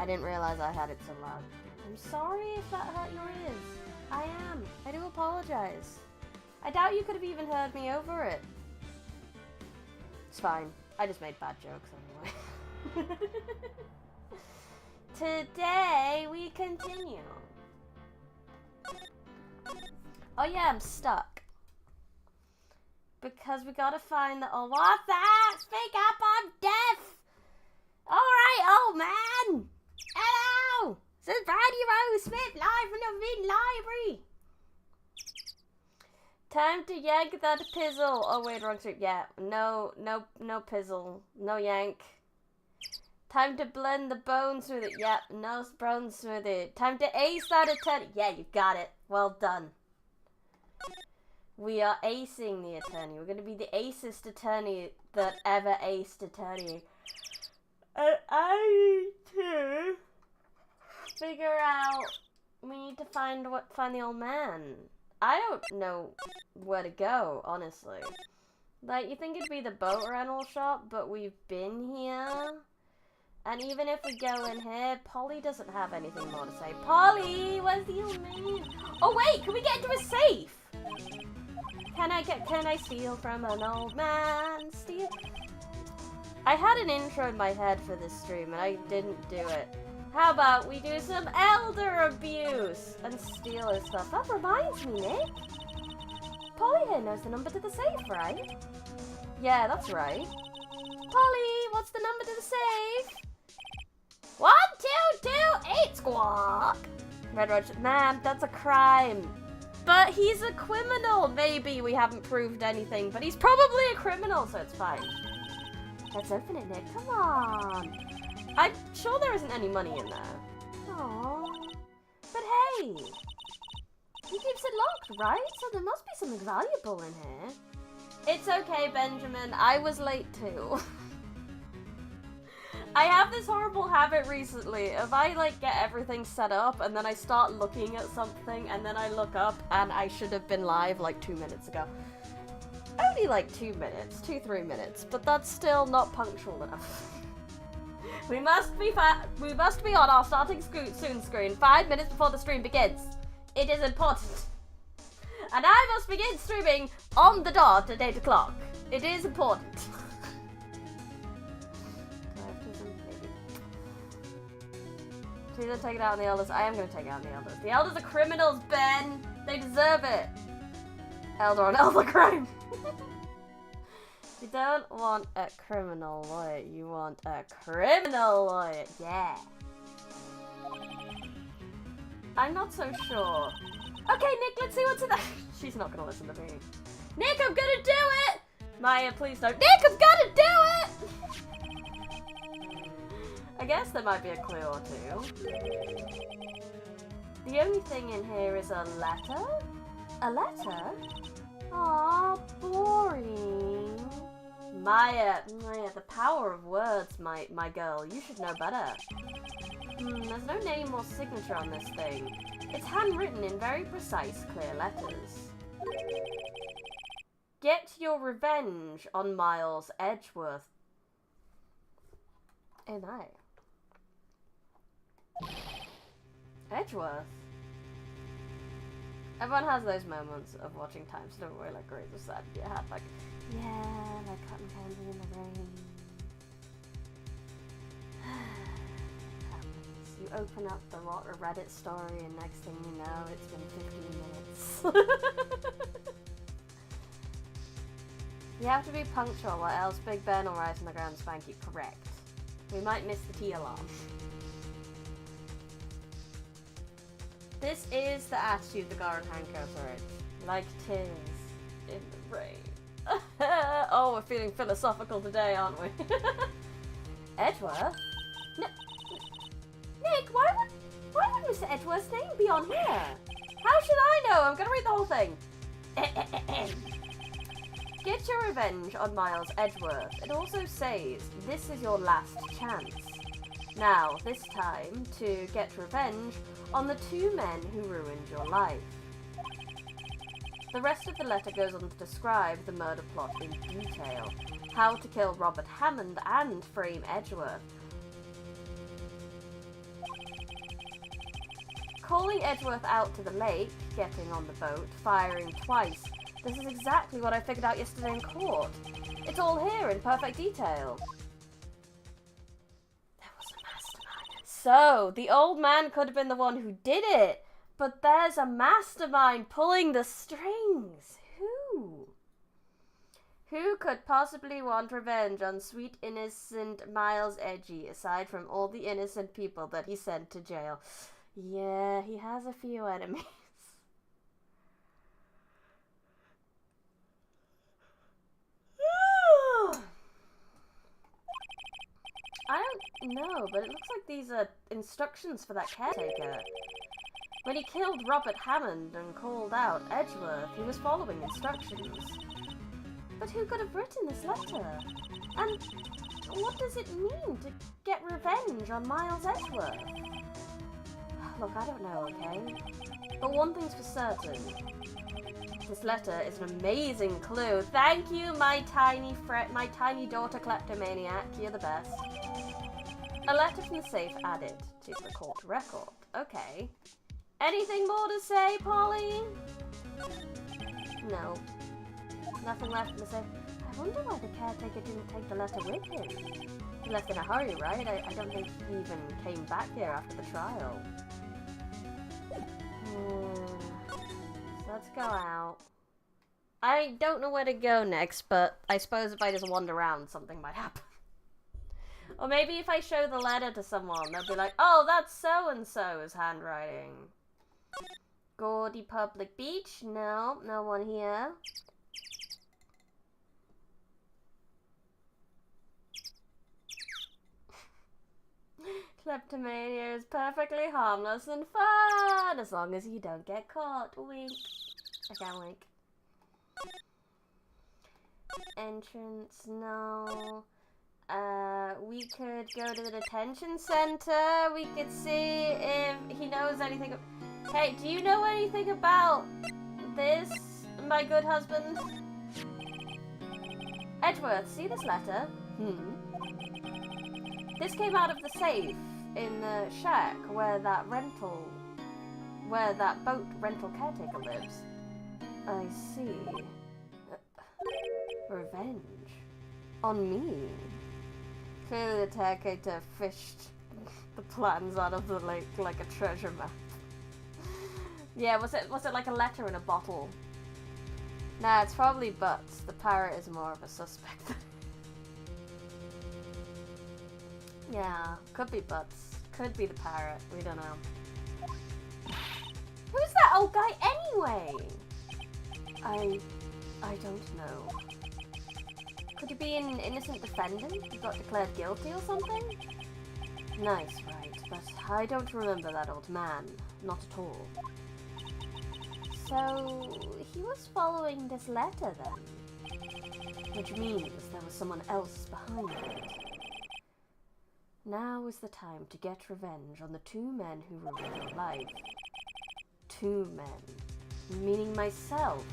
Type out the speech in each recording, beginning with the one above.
I didn't realize I had it so loud. I'm sorry if that hurt your ears. I am. I do apologize. I doubt you could have even heard me over it. It's fine. I just made bad jokes anyway. Today we continue. Oh yeah, I'm stuck. Because we gotta find the... Oh, what's that? Speak up, I'm deaf! Alright, old man! Hello! This is Radio Smith live from the Main Library. Time to yank that pizzle. Oh wait, wrong street. Yeah, no pizzle. No yank. Time to blend the bones with it. Yeah, no bones with it. Time to ace that attorney. Yeah, you got it. Well done. We are acing the attorney. We're going to be the acest attorney that ever aced attorney. And I need to figure out... We need to find the old man. I don't know where to go, honestly. Like, you think it'd be the boat rental shop, but we've been here. And even if we go in here, Polly doesn't have anything more to say. Polly, where's the old man? Oh wait, can we get into a safe? Can I steal from an old man? Steal? I had an intro in my head for this stream and I didn't do it. How about we do some elder abuse and steal his stuff? That reminds me, Nick. Polly here knows the number to the safe, right? Yeah, that's right. Polly, what's the number to the safe? 1228 squawk. Red Roger, ma'am, that's a crime. But he's a criminal. Maybe we haven't proved anything, but he's probably a criminal, so it's fine. Let's open it, Nick. Come on. I'm sure there isn't any money in there. Aww. But hey, he keeps it locked, right? So there must be something valuable in here. It's okay, Benjamin. I was late too. I have this horrible habit recently. If I like get everything set up and then I start looking at something and then I look up and I should have been live like 2 minutes ago. Only like 2 minutes, 2-3 minutes, but that's still not punctual enough. We must be on our starting soon screen 5 minutes before the stream begins. It is important. And I must begin streaming on the dot at 8 o'clock. It is important. Please don't take it out on the elders. I am going to take it out on the elders. The elders are criminals, Ben. They deserve it. Elder on elder crime. You don't want a criminal lawyer. You want a criminal lawyer. Yeah. I'm not so sure. Okay, Nick, let's see what's in there. She's not going to listen to me. Nick, I'm going to do it. Maya, please don't. Nick, I'm going to do it. I guess there might be a clue or two. The only thing in here is a letter? A letter? Aw, boring. Maya, the power of words, my girl. You should know better. There's no name or signature on this thing. It's handwritten in very precise, clear letters. Get your revenge on Miles Edgeworth. Oh my. Edgeworth. Everyone has those moments of watching Time Slip Away like Grace of Sad. You had like, yeah, like cotton candy in the rain. You open up the Reddit story and next thing you know, it's been 15 minutes. You have to be punctual or else Big Ben will rise on the ground and spank you. Correct. We might miss the tea alarm. This is the attitude the Goran handcuffs are in. Like tis in the rain. Oh, we're feeling philosophical today, aren't we? Edgeworth? Nick, why would Mr. Edgeworth's name be on here? How should I know? I'm gonna read the whole thing. Get your revenge on Miles Edgeworth. It also says, this is your last chance. Now, this time, to get revenge on the 2 men who ruined your life. The rest of the letter goes on to describe the murder plot in detail. How to kill Robert Hammond and frame Edgeworth. calling Edgeworth out to the lake, getting on the boat, firing twice. This is exactly what I figured out yesterday in court. It's all here in perfect detail. There was a mastermind. So, the old man could have been the one who did it. But there's a mastermind pulling the strings. Who? Who could possibly want revenge on sweet, innocent Miles Edgy, aside from all the innocent people that he sent to jail? Yeah, he has a few enemies. I don't know, but it looks like these are instructions for that caretaker. When he killed Robert Hammond and called out Edgeworth, he was following instructions. But who could have written this letter? And what does it mean to get revenge on Miles Edgeworth? Look, I don't know, okay? But one thing's for certain. This letter is an amazing clue. Thank you, my tiny daughter kleptomaniac. You're the best. A letter from the safe added to the court record. Okay. Anything more to say, Polly? No. Nothing left in the safe. I wonder why the caretaker didn't take the letter with him. He left in a hurry, right? I don't think he even came back here after the trial. So let's go out. I don't know where to go next, but I suppose if I just wander around, something might happen. Or maybe if I show the letter to someone, they'll be like, oh, that's so-and-so's handwriting. Gaudy public beach? No, no one here. Kleptomania is perfectly harmless and fun, as long as you don't get caught. Wink. I can't wink. Entrance, no. We could go to the detention center. We could see if he knows anything. Hey, do you know anything about this, my good husband? Edgeworth, see this letter? This came out of the safe in the shack where that boat rental caretaker lives. I see. Revenge? On me? Clearly the caretaker fished the plans out of the lake like a treasure map. Yeah, was it like a letter in a bottle? Nah, it's probably Butts. The pirate is more of a suspect. Yeah, could be Butts. Could be the pirate. We don't know. Who's that old guy anyway? I don't know. Could he be an innocent defendant who got declared guilty or something? Nice, right, but I don't remember that old man. Not at all. So, he was following this letter then? Which means there was someone else behind it. Now is the time to get revenge on the two men who ruined your life. Two men. Meaning myself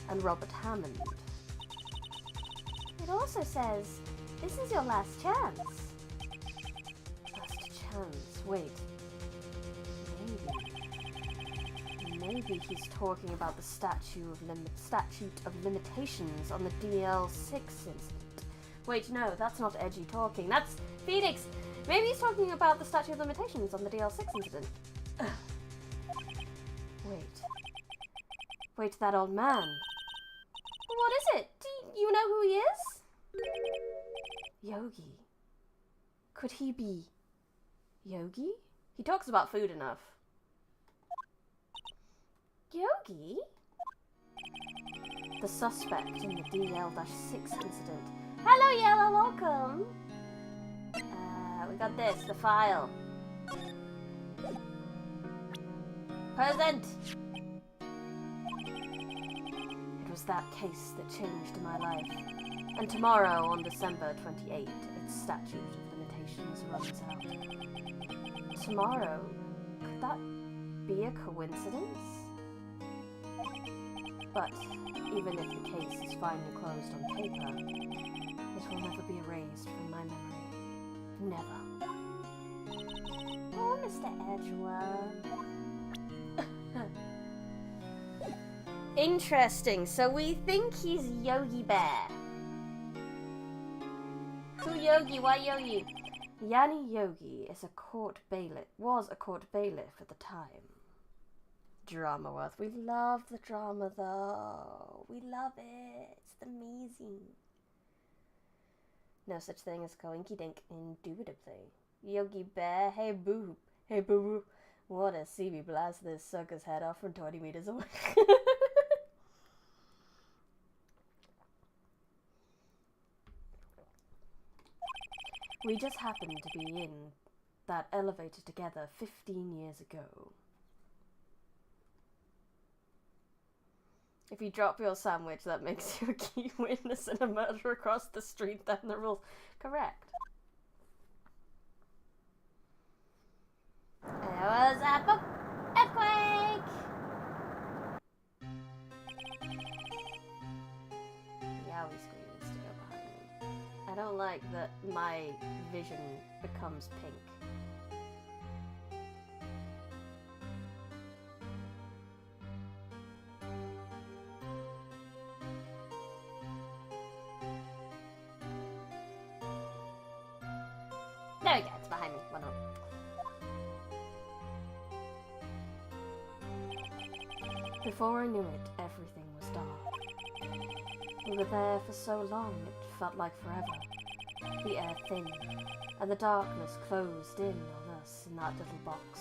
and Robert Hammond. It also says, this is your last chance. Last chance. Wait. Maybe he's talking about the statute of limitations on the DL6 incident. Wait, no, that's not Edgy talking. That's Phoenix. Maybe he's talking about the statute of limitations on the DL6 incident. Wait, that old man. What is it? Do you know who he is? Yogi. Could he be Yogi? He talks about food enough. Yogi? The suspect in the DL-6 incident. Hello, Yellow, welcome. We got this, the file. Present. It was that case that changed my life. And tomorrow, on December 28th, its statute of limitations runs out. Tomorrow? Could that be a coincidence? But even if the case is finally closed on paper, it will never be erased from my memory. Never. Oh, Mr. Edgeworth. Interesting. So we think he's Yogi Bear. Who Yogi? Why Yogi? Yanni Yogi is was a court bailiff at the time. Drama worth. We love the drama though. We love it. It's amazing. No such thing as coinky dink, indubitably. Yogi Bear, hey boo. Hey boo boo. Wanna see me blast this sucker's head off from 20 meters away? We just happened to be in that elevator together 15 years ago. If you drop your sandwich, that makes you a key witness in a murder across the street, then the rules. Correct. There was a earthquake! Yowie screen needs to go behind me. I don't like that my vision becomes pink. There we go, it's behind me. Why not? Before I knew it, everything was dark. We were there for so long, it felt like forever. The air thin, and the darkness closed in on us in that little box.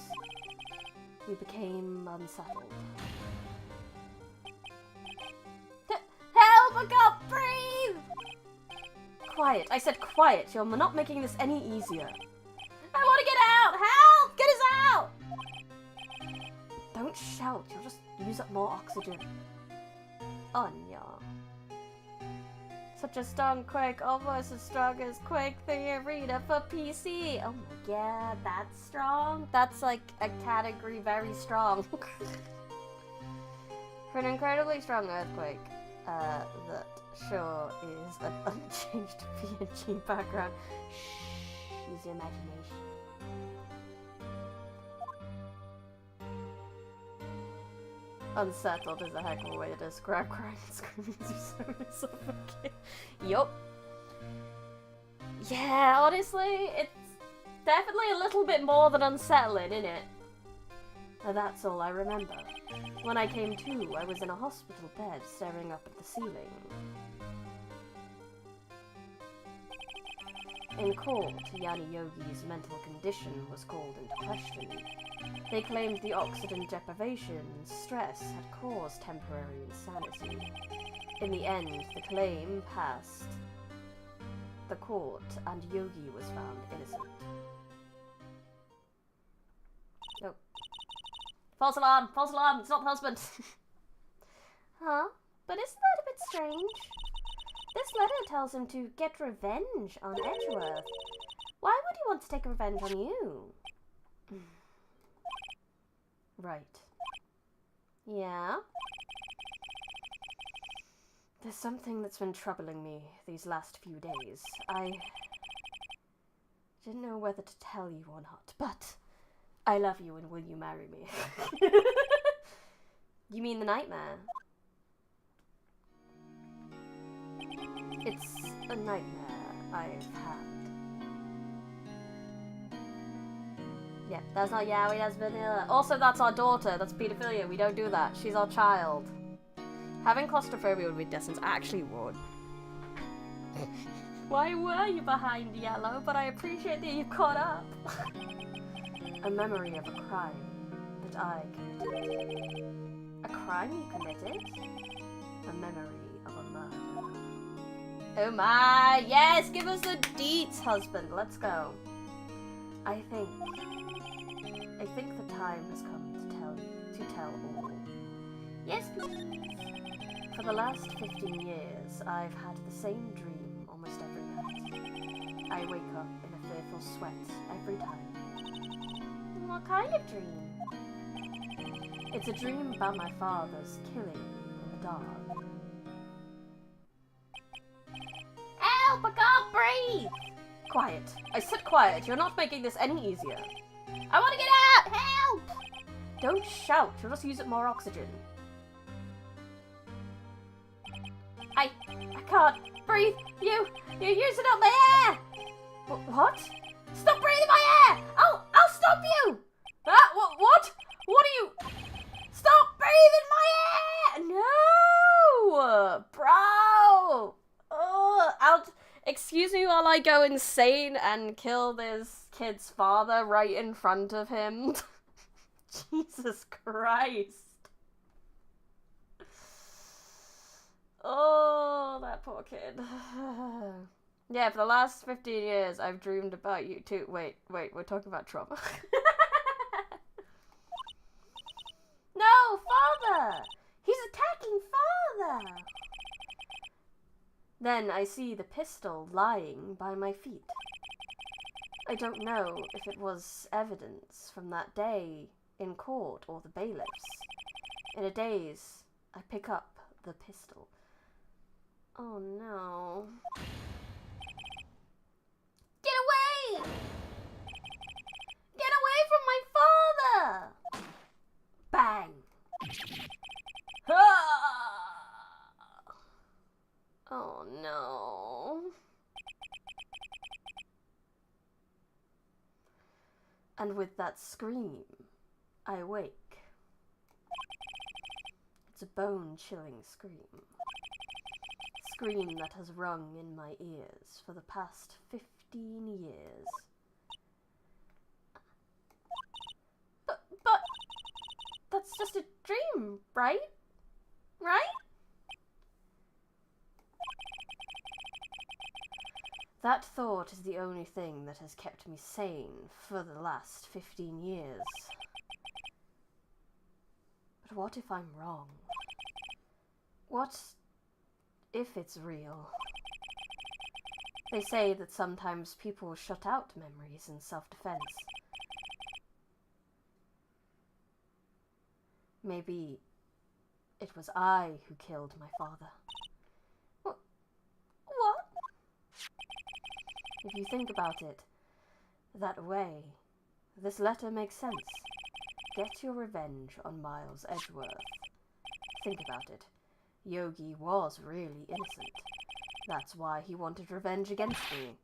We became unsettled. Help! I can't breathe! Quiet. I said quiet. You're not making this any easier. I want to get out! Help! Get us out! Don't shout. You'll just use up more oxygen. Anya. Such a strong quake, almost as strong as Quake the Arena for PC. Oh my god, that's strong. That's like a category very strong. For an incredibly strong earthquake, that sure is an unchanged PNG background. Shh, use your imagination. Unsettled is a heck of a way to describe crying and screaming to suffocate. Yup. Yeah, honestly, it's definitely a little bit more than unsettling, isn't it? And that's all I remember. When I came to, I was in a hospital bed staring up at the ceiling. In court, Yanni Yogi's mental condition was called into question. They claimed the oxygen deprivation and stress had caused temporary insanity. In the end, the claim passed the court and Yogi was found innocent. Nope. False alarm! False alarm! It's not the husband! Huh? But isn't that a bit strange? This letter tells him to get revenge on Edgeworth. Why would he want to take revenge on you? Right. Yeah? There's something that's been troubling me these last few days. I didn't know whether to tell you or not, but I love you and will you marry me? You mean the nightmare? It's a nightmare I've had. Yeah, that's not Yowie, that's vanilla. Also, that's our daughter. That's pedophilia. We don't do that. She's our child. Having claustrophobia would be distance. Actually would. Why were you behind yellow? But I appreciate that you caught up. A memory of a crime that I committed. A crime you committed? A memory of a murder. Oh my! Yes! Give us the deets, husband. Let's go. I think the time has come to tell all. Yes, please. For the last 15 years, I've had the same dream almost every night. I wake up in a fearful sweat every time. What kind of dream? It's a dream about my father's killing in the dark. Help! I can't breathe! Quiet. I said quiet. You're not making this any easier. I want to get out! Help! Don't shout, you'll just use up more oxygen. I can't breathe. You're using up my air! What? Stop breathing my air! I'll stop you! What? What are you? Stop breathing my air! No! Bro! Excuse me while I go insane and kill this kid's father right in front of him. Jesus Christ. Oh, that poor kid. Yeah, for the last 15 years, I've dreamed about you too. Wait, we're talking about trauma. No, father! He's attacking father! Then I see the pistol lying by my feet. I don't know if it was evidence from that day in court or the bailiffs. In a daze, I pick up the pistol. Oh no. Get away! Get away from my father! Bang! Oh no. And with that scream, I awake. It's a bone-chilling scream. Scream that has rung in my ears for the past 15 years. But that's just a dream, right? Right? That thought is the only thing that has kept me sane for the last 15 years. But what if I'm wrong? What if it's real? They say that sometimes people shut out memories in self-defense. Maybe it was I who killed my father. What? If you think about it that way, this letter makes sense. Get your revenge on Miles Edgeworth. Think about it. Yogi was really innocent. That's why he wanted revenge against me.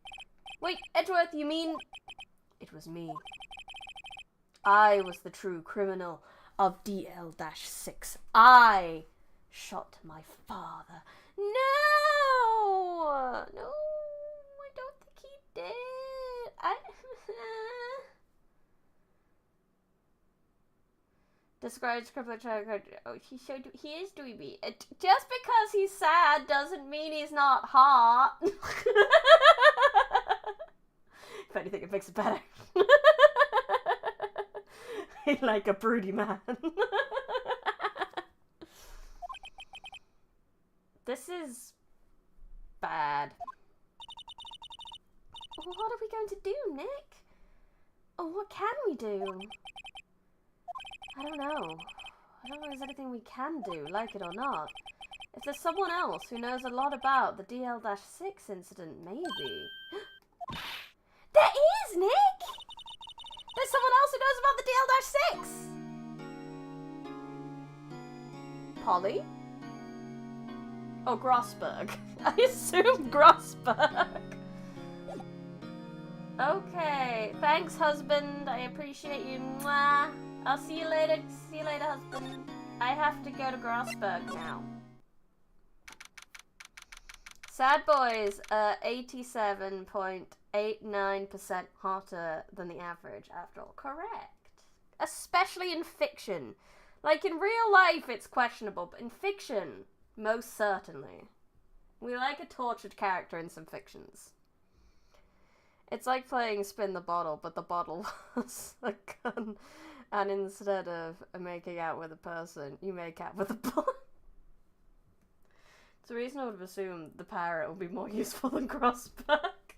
Wait, Edgeworth, you mean... It was me. I was the true criminal of DL-6. I shot my father. No! No, I don't think he did. Describes crippling child. Oh, he is dweeby. Just because he's sad doesn't mean he's not hot. If anything, it makes it better. Like a broody man. This is bad. Well, what are we going to do, Nick? Oh, what can we do? I don't know. I don't know if there's anything we can do, like it or not. If there's someone else who knows a lot about the DL-6 incident, maybe. There is, Nick! There's someone else who knows about the DL-6! Polly? Oh, Grossberg. I assume Grossberg. Okay. Thanks, husband. I appreciate you. Mwah. I'll see you later. See you later, husband. I have to go to Grossberg now. Sad boys are 87.89% hotter than the average, after all. Correct. Especially in fiction. Like, in real life, it's questionable, but in fiction, most certainly. We like a tortured character in some fictions. It's like playing Spin the Bottle, but the bottle was a gun. And instead of making out with a person, you make out with a bullet. It's reasonable to assume the parrot will be more useful than Grossberg.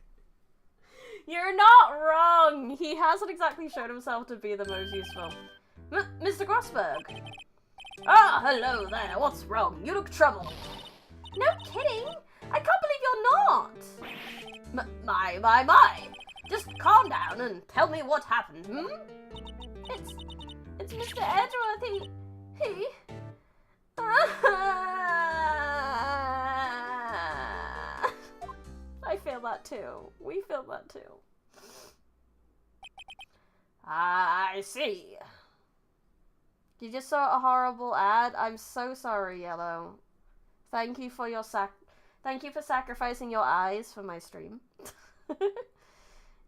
You're not wrong! He hasn't exactly shown himself to be the most useful. Mr. Grossberg! Ah, hello there, what's wrong? You look troubled. No kidding! I can't believe you're not! My! Just calm down and tell me what happened, hmm? It's It's Mr. Edgeworth. He... I feel that too. We feel that too. I see. You just saw a horrible ad? I'm so sorry, Yellow. Thank you for sacrificing your eyes for my stream.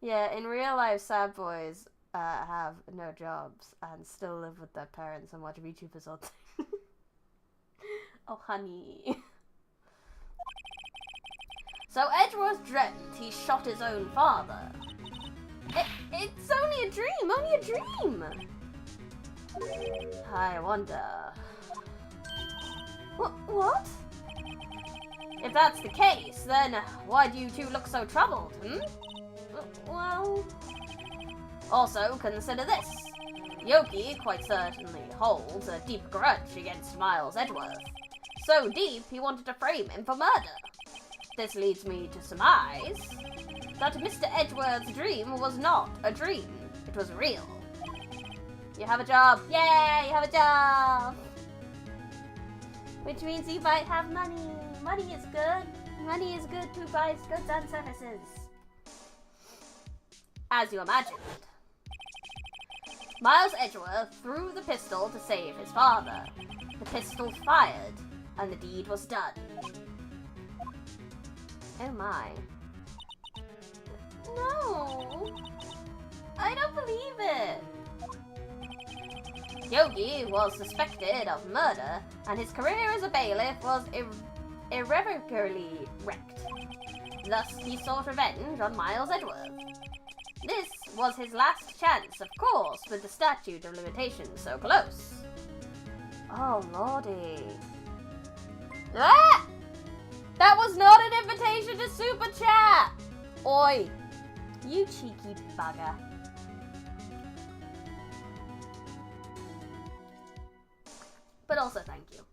Yeah, in real life, sad boys have no jobs and still live with their parents and watch VTubers all day. Oh, honey. So Edgeworth dreamt he shot his own father. It's only a dream, I wonder... What? If that's the case, then why do you two look so troubled, Well... Also, consider this. Yogi quite certainly holds a deep grudge against Miles Edgeworth. So deep, he wanted to frame him for murder. This leads me to surmise that Mr. Edgeworth's dream was not a dream. It was real. You have a job. Yay, you have a job! Which means you might have money. Money is good. Money is good to buy goods and services. As you imagined. Miles Edgeworth threw the pistol to save his father. The pistol fired, and the deed was done. Oh my. No! I don't believe it! Yogi was suspected of murder, and his career as a bailiff was irrevocably wrecked. Thus, he sought revenge on Miles Edgeworth. This was his last chance, of course, with the statute of limitations so close. Oh, lordy. Ah! That was not an invitation to Super Chat! Oi! You cheeky bugger. But also thank you.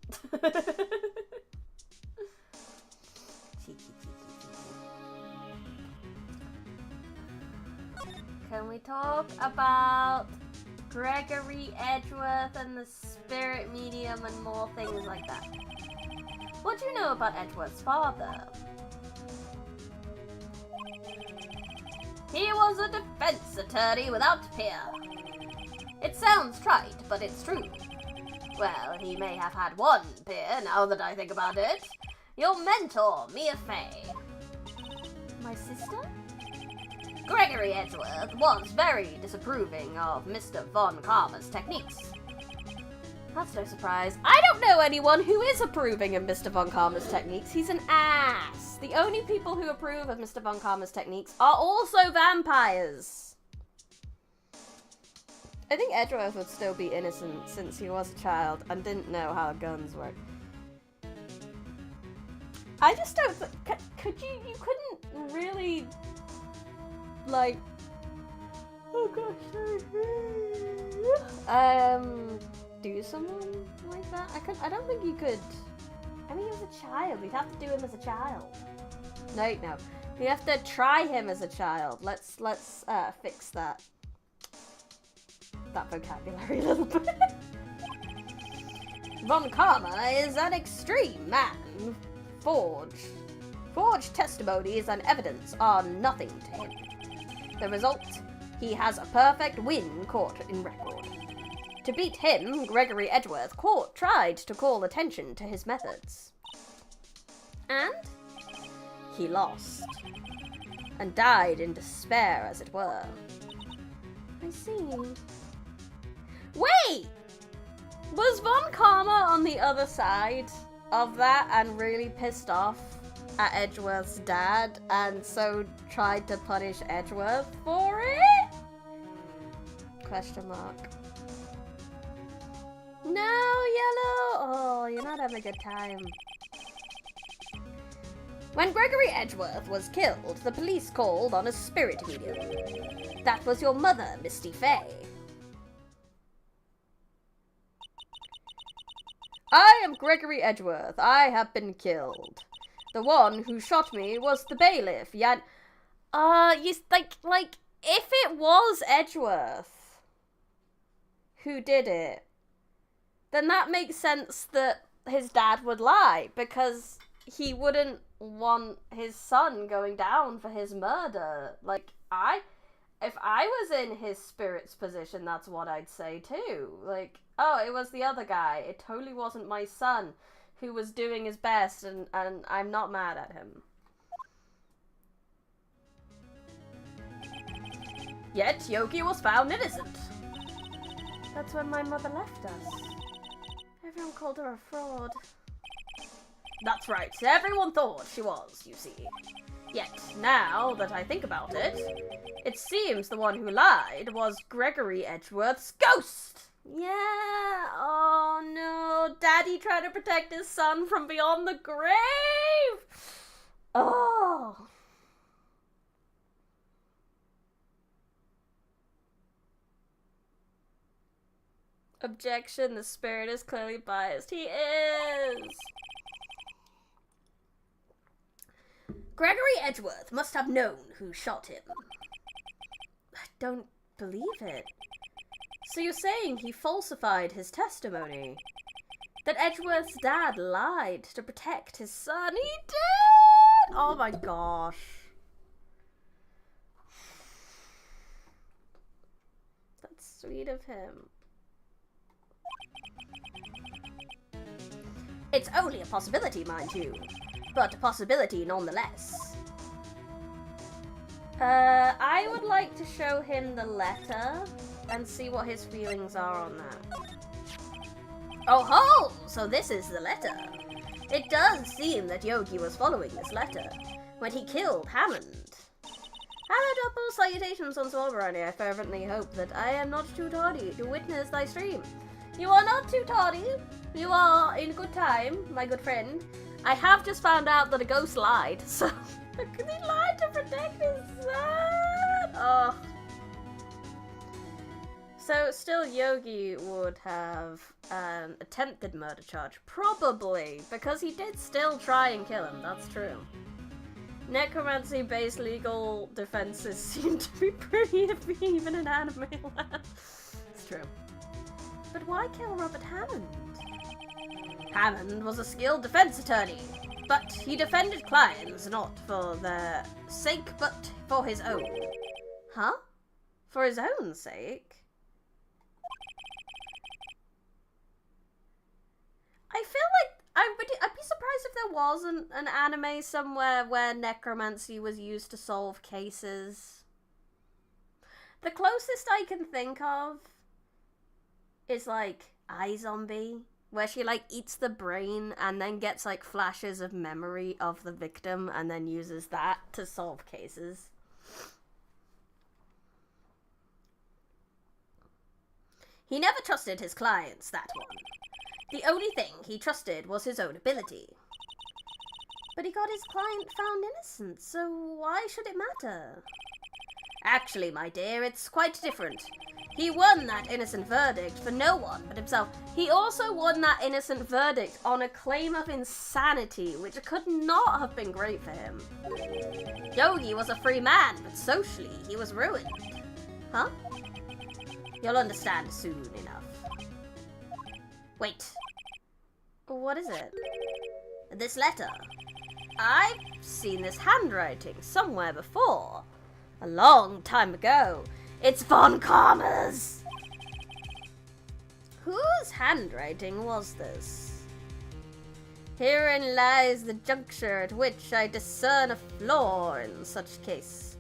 Cheeky. Can we talk about Gregory Edgeworth and the spirit medium and more things like that? What do you know about Edgeworth's father? He was a defense attorney without peer. It sounds trite, but it's true. Well, he may have had one peer, now that I think about it. Your mentor, Mia Fey. My sister? Gregory Edgeworth was very disapproving of Mr. Von Karma's techniques. That's no surprise. I don't know anyone who is approving of Mr. Von Karma's techniques. He's an ass. The only people who approve of Mr. Von Karma's techniques are also vampires. I think Edgeworth would still be innocent since he was a child and didn't know how guns work. I just don't you couldn't really, like, oh gosh, do someone like that? I don't think you could. I mean, he was a child. You'd have to do him as a child. No. You have to try him as a child. Let's fix that vocabulary a little bit. Von Karma is an extreme man. Forged testimonies and evidence are nothing to him. The result, he has a perfect win caught in record. To beat him, Gregory Edgeworth tried to call attention to his methods. And he lost. And died in despair, as it were. I see. Wait! Was Von Karma on the other side of that and really pissed off at Edgeworth's dad and so tried to punish Edgeworth for it? Question mark. No, Yellow! Oh, you're not having a good time. When Gregory Edgeworth was killed, the police called on a spirit medium. That was your mother, Misty Fey. I am Gregory Edgeworth. I have been killed. The one who shot me was the bailiff, Like, if it was Edgeworth who did it, then that makes sense that his dad would lie, because he wouldn't want his son going down for his murder. Like, if I was in his spirit's position, that's what I'd say too. Like, oh, it was the other guy. It totally wasn't my son who was doing his best, and I'm not mad at him. Yet, Yogi was found innocent. That's when my mother left us. Everyone called her a fraud. That's right, everyone thought she was, you see. Yet, now that I think about it, it seems the one who lied was Gregory Edgeworth's ghost! Yeah, oh no, Daddy tried to protect his son from beyond the grave! Oh... Objection, the spirit is clearly biased. He is! Gregory Edgeworth must have known who shot him. I don't believe it. So you're saying he falsified his testimony? That Edgeworth's dad lied to protect his son? He did! Oh my gosh. That's sweet of him. It's only a possibility, mind you, but a possibility nonetheless. I would like to show him the letter and see what his feelings are on that. Oh ho! So this is the letter. It does seem that Yogi was following this letter when he killed Hammond. Hello, double salutations on Swarbrony. I fervently hope that I am not too tardy to witness thy stream. You are not too tardy. You are in good time, my good friend. I have just found out that a ghost lied, so... Because he lied to protect his son! Oh. So, still Yogi would have an attempted murder charge. Probably, because he did still try and kill him, that's true. Necromancy-based legal defenses seem to be pretty iffy even in anime land. It's true. But why kill Robert Hammond? Hammond was a skilled defense attorney, but he defended clients not for their sake, but for his own. Huh? For his own sake? I feel like I'd be surprised if there wasn't an anime somewhere where necromancy was used to solve cases. The closest I can think of is like iZombie, where she like eats the brain and then gets like flashes of memory of the victim and then uses that to solve cases. He never trusted his clients, that one. The only thing he trusted was his own ability. But he got his client found innocent, so why should it matter? Actually, my dear, it's quite different. He won that innocent verdict for no one but himself. He also won that innocent verdict on a claim of insanity, which could not have been great for him. Yogi was a free man, but socially he was ruined. Huh? You'll understand soon enough. Wait. What is it? This letter. I've seen this handwriting somewhere before. A long time ago. It's Von Karma's! Whose handwriting was this? Herein lies the juncture at which I discern a flaw in such case.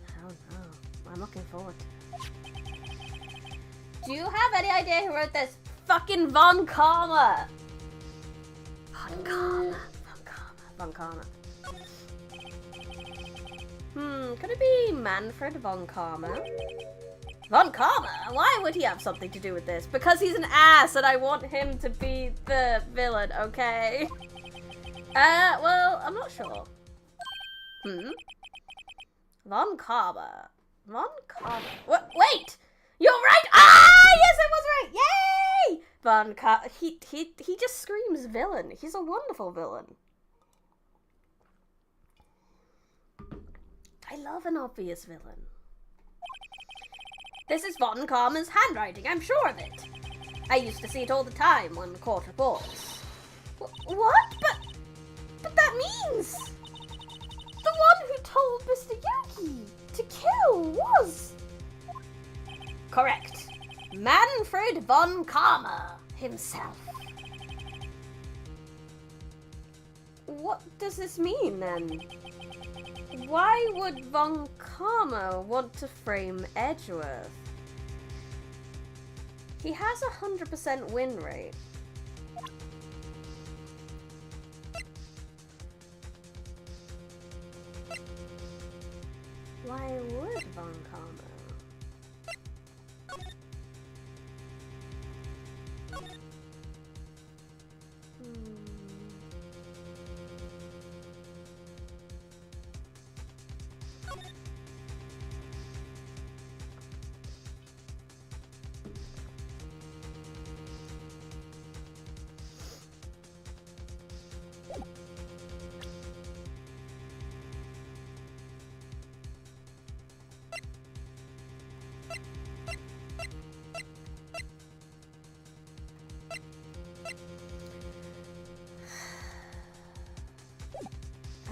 I don't know. I'm looking forward to it. Do you have any idea who wrote this? Fucking Von Karma! Von Karma. Von Karma. Von Karma. Could it be Manfred Von Karma? Von Karma? Why would he have something to do with this? Because he's an ass and I want him to be the villain, okay? Well, I'm not sure. Von Karma. Von Karma. What? Wait! You're right! Ah! Yes, I was right! Yay! Von Karma. He just screams villain. He's a wonderful villain. I love an obvious villain. This is Von Karma's handwriting, I'm sure of it. I used to see it all the time on court reports. What? But that means... The one who told Mr. Yuki to kill was... Correct. Manfred Von Karma himself. What does this mean, then? Why would Von Karma want to frame Edgeworth? He has 100% win rate. Why would Von Karma?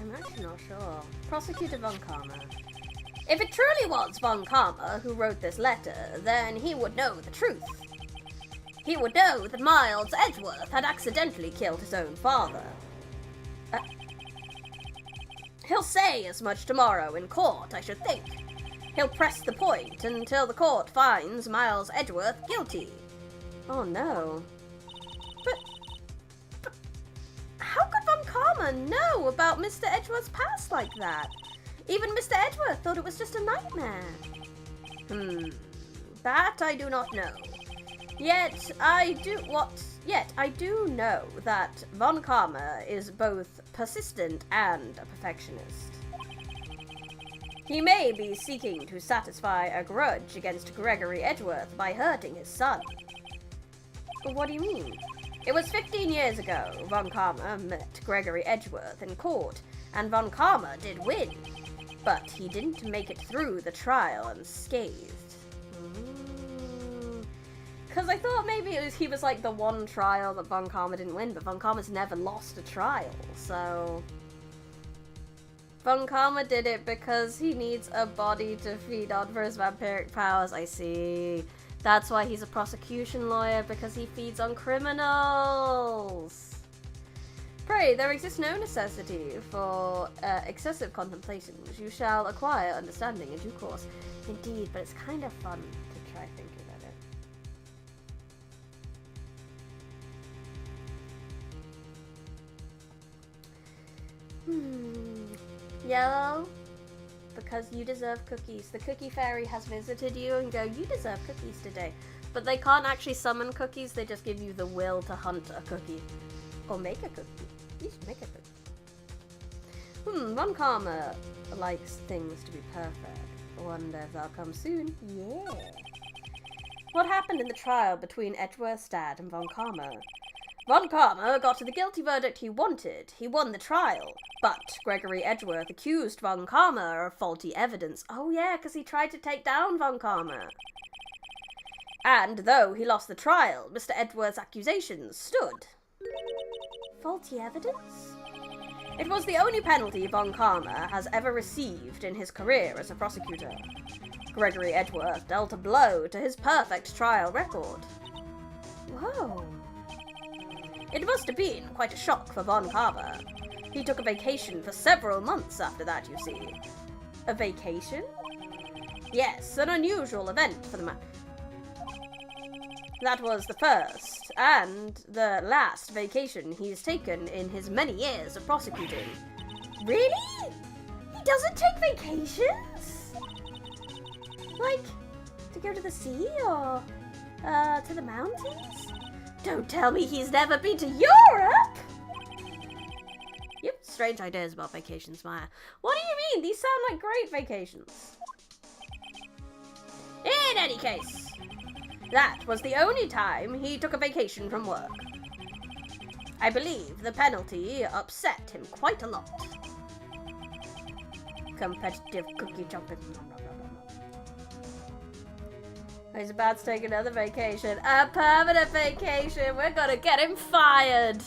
I'm actually not sure. Prosecutor Von Karma. If it truly was Von Karma who wrote this letter, then he would know the truth. He would know that Miles Edgeworth had accidentally killed his own father. He'll say as much tomorrow in court, I should think. He'll press the point until the court finds Miles Edgeworth guilty. Oh no. But how could Von Karma know about Mr. Edgeworth's past like that? Even Mr. Edgeworth thought it was just a nightmare. That I do not know. Yet I do know that Von Karma is both persistent and a perfectionist. He may be seeking to satisfy a grudge against Gregory Edgeworth by hurting his son. What do you mean? It was 15 years ago Von Karma met Gregory Edgeworth in court, and Von Karma did win. But he didn't make it through the trial unscathed. Because I thought maybe he was like the one trial that Von Karma didn't win, but Von Karma's never lost a trial, so... Von Karma did it because he needs a body to feed on for his vampiric powers, I see. That's why he's a prosecution lawyer, because he feeds on criminals! Pray, there exists no necessity for excessive contemplations. You shall acquire understanding in due course. Indeed, but it's kind of fun to try thinking about it. Yellow, because you deserve cookies. The cookie fairy has visited you and go, you deserve cookies today. But they can't actually summon cookies, they just give you the will to hunt a cookie. Or make a cookie. You should make a cookie. Von Karma likes things to be perfect. Wonder if that'll come soon. Yeah. What happened in the trial between Edgeworth's dad and Von Karma? Von Karma got to the guilty verdict he wanted. He won the trial. But Gregory Edgeworth accused Von Karma of faulty evidence. Oh yeah, because he tried to take down Von Karma. And though he lost the trial, Mr. Edgeworth's accusations stood. Faulty evidence? It was the only penalty Von Karma has ever received in his career as a prosecutor. Gregory Edgeworth dealt a blow to his perfect trial record. Whoa. It must have been quite a shock for Von Karma. He took a vacation for several months after that, you see. A vacation? Yes, an unusual event for the man. That was the first and the last vacation he's taken in his many years of prosecuting. Really? He doesn't take vacations? Like, to go to the sea or, to the mountains? Don't tell me he's never been to Europe! Yep, strange ideas about vacations, Maya. What do you mean? These sound like great vacations. In any case, that was the only time he took a vacation from work. I believe the penalty upset him quite a lot. Competitive cookie jumping. He's about to take another vacation. A permanent vacation! We're gonna get him fired!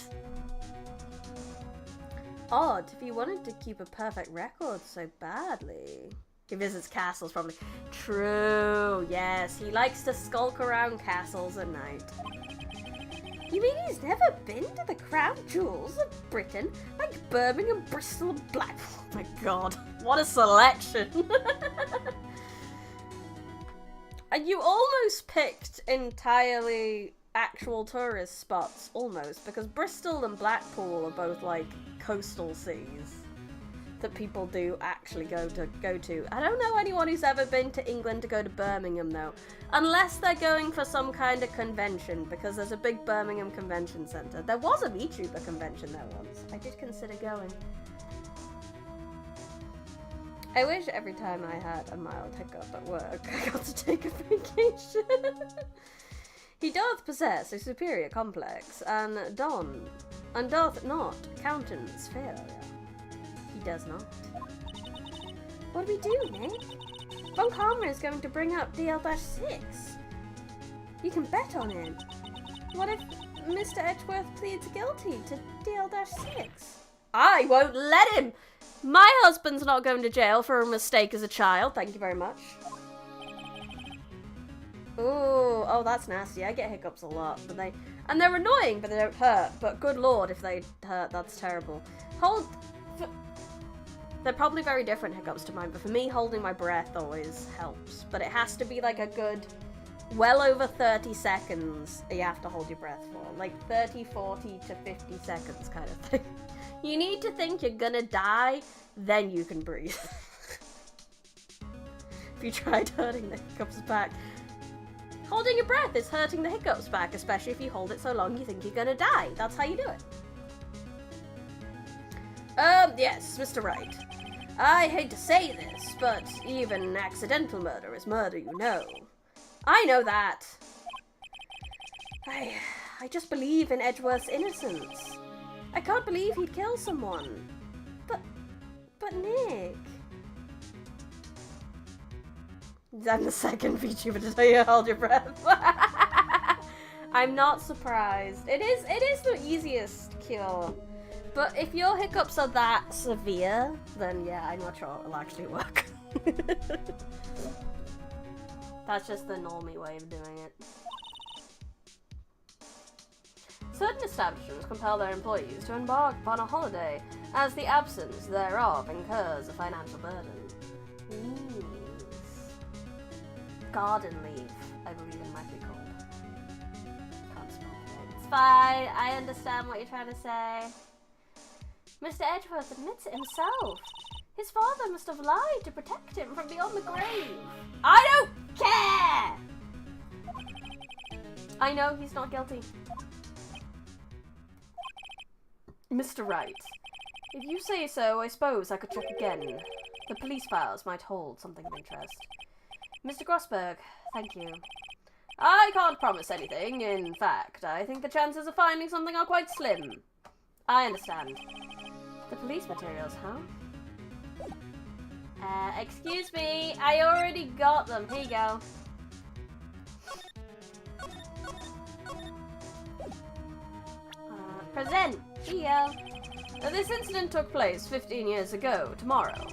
Odd, if he wanted to keep a perfect record so badly. He visits castles, probably. True, yes. He likes to skulk around castles at night. You mean he's never been to the crown jewels of Britain? Like Birmingham, Bristol, and Blackpool? Oh my god, what a selection! And you almost picked entirely actual tourist spots, almost, because Bristol and Blackpool are both like coastal cities that people do actually go to. I don't know anyone who's ever been to England to go to Birmingham though, unless they're going for some kind of convention, because there's a big Birmingham convention centre. There was a Vtuber convention there once. I did consider going. I wish every time I had a mild hiccup at work, I got to take a vacation. He doth possess a superior complex, and doth not countenance failure. He does not. What do we do, Nick? Von Karma is going to bring up DL-6. You can bet on him. What if Mr. Edgeworth pleads guilty to DL-6? I won't let him! My husband's not going to jail for a mistake as a child, thank you very much. Ooh, oh, that's nasty. I get hiccups a lot, but they're annoying, but they don't hurt. But good lord, if they hurt, that's terrible. They're probably very different hiccups to mine, but for me, holding my breath always helps. But it has to be like a good, well over 30 seconds you have to hold your breath for. Like 30, 40 to 50 seconds kind of thing. You need to think you're gonna die, then you can breathe. If you tried hurting the hiccups back. Holding your breath is hurting the hiccups back, especially if you hold it so long you think you're gonna die. That's how you do it. Yes, Mr. Wright. I hate to say this, but even accidental murder is murder, you know. I know that. I just believe in Edgeworth's innocence. I can't believe he'd kill someone. But Nick... I'm the second VTuber to tell you to hold your breath. I'm not surprised. It is the easiest cure. But if your hiccups are that severe, then yeah, I'm not sure it'll actually work. That's just the normie way of doing it. Certain establishments compel their employees to embark upon a holiday, as the absence thereof incurs a financial burden. Garden leave, I believe it might be called. Can't spell it. It's fine, I understand what you're trying to say. Mr. Edgeworth admits it himself. His father must have lied to protect him from beyond the grave. I don't care! I know he's not guilty. Mr. Wright, if you say so, I suppose I could check again. The police files might hold something of interest. Mr. Grossberg, thank you. I can't promise anything. In fact, I think the chances of finding something are quite slim. I understand. The police materials, huh? Excuse me, I already got them. Here you go. Present. Here you go. This incident took place 15 years ago, tomorrow.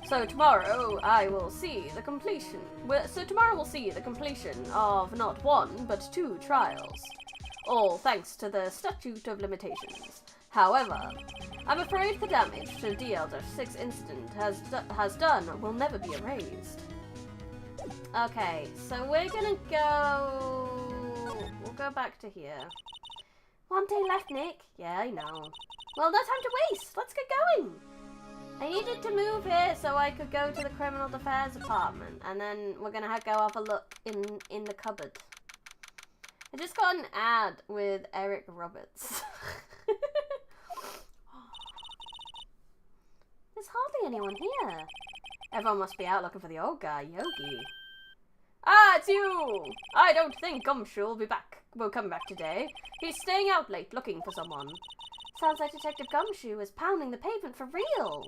So tomorrow I will see the completion. Tomorrow we'll see the completion of not one, but 2 trials. All thanks to the statute of limitations. However, I'm afraid the damage the DL-6 incident has done will never be erased. Okay, so we're gonna go... We'll go back to here. 1 day left, Nick. Yeah, I know. Well, no time to waste. Let's get going. I needed to move here so I could go to the criminal affairs department, and then we're gonna go have a look in the cupboard. I just got an ad with Eric Roberts. There's hardly anyone here. Everyone must be out looking for the old guy, Yogi. Ah, it's you! I don't think Gumshoe will come back today. He's staying out late looking for someone. Sounds like Detective Gumshoe is pounding the pavement for real.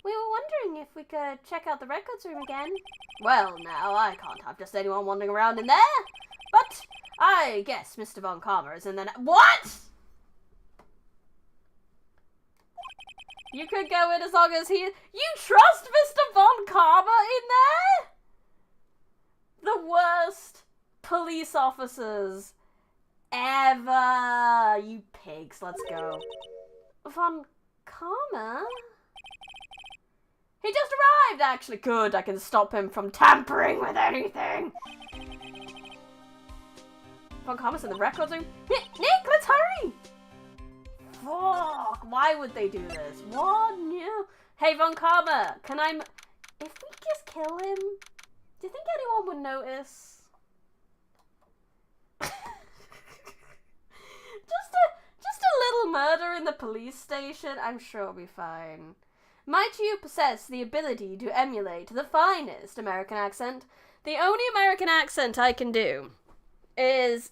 We were wondering if we could check out the records room again. Well, now, I can't have just anyone wandering around in there. But I guess Mr. Von Karma is in there. What? You could go in as long as he... You trust Mr. Von Karma in there? The worst police officers ever. You pigs. Let's go. Von Karma? He just arrived, actually. Good, I can stop him from tampering with anything. Von Karma's in the records room. Nick, let's hurry! Fuck, why would they do this? What? No. Hey, Von Karma, can I... If we just kill him, do you think anyone would notice? just a little murder in the police station. I'm sure it'll be fine. Might you possess the ability to emulate the finest American accent? The only American accent I can do is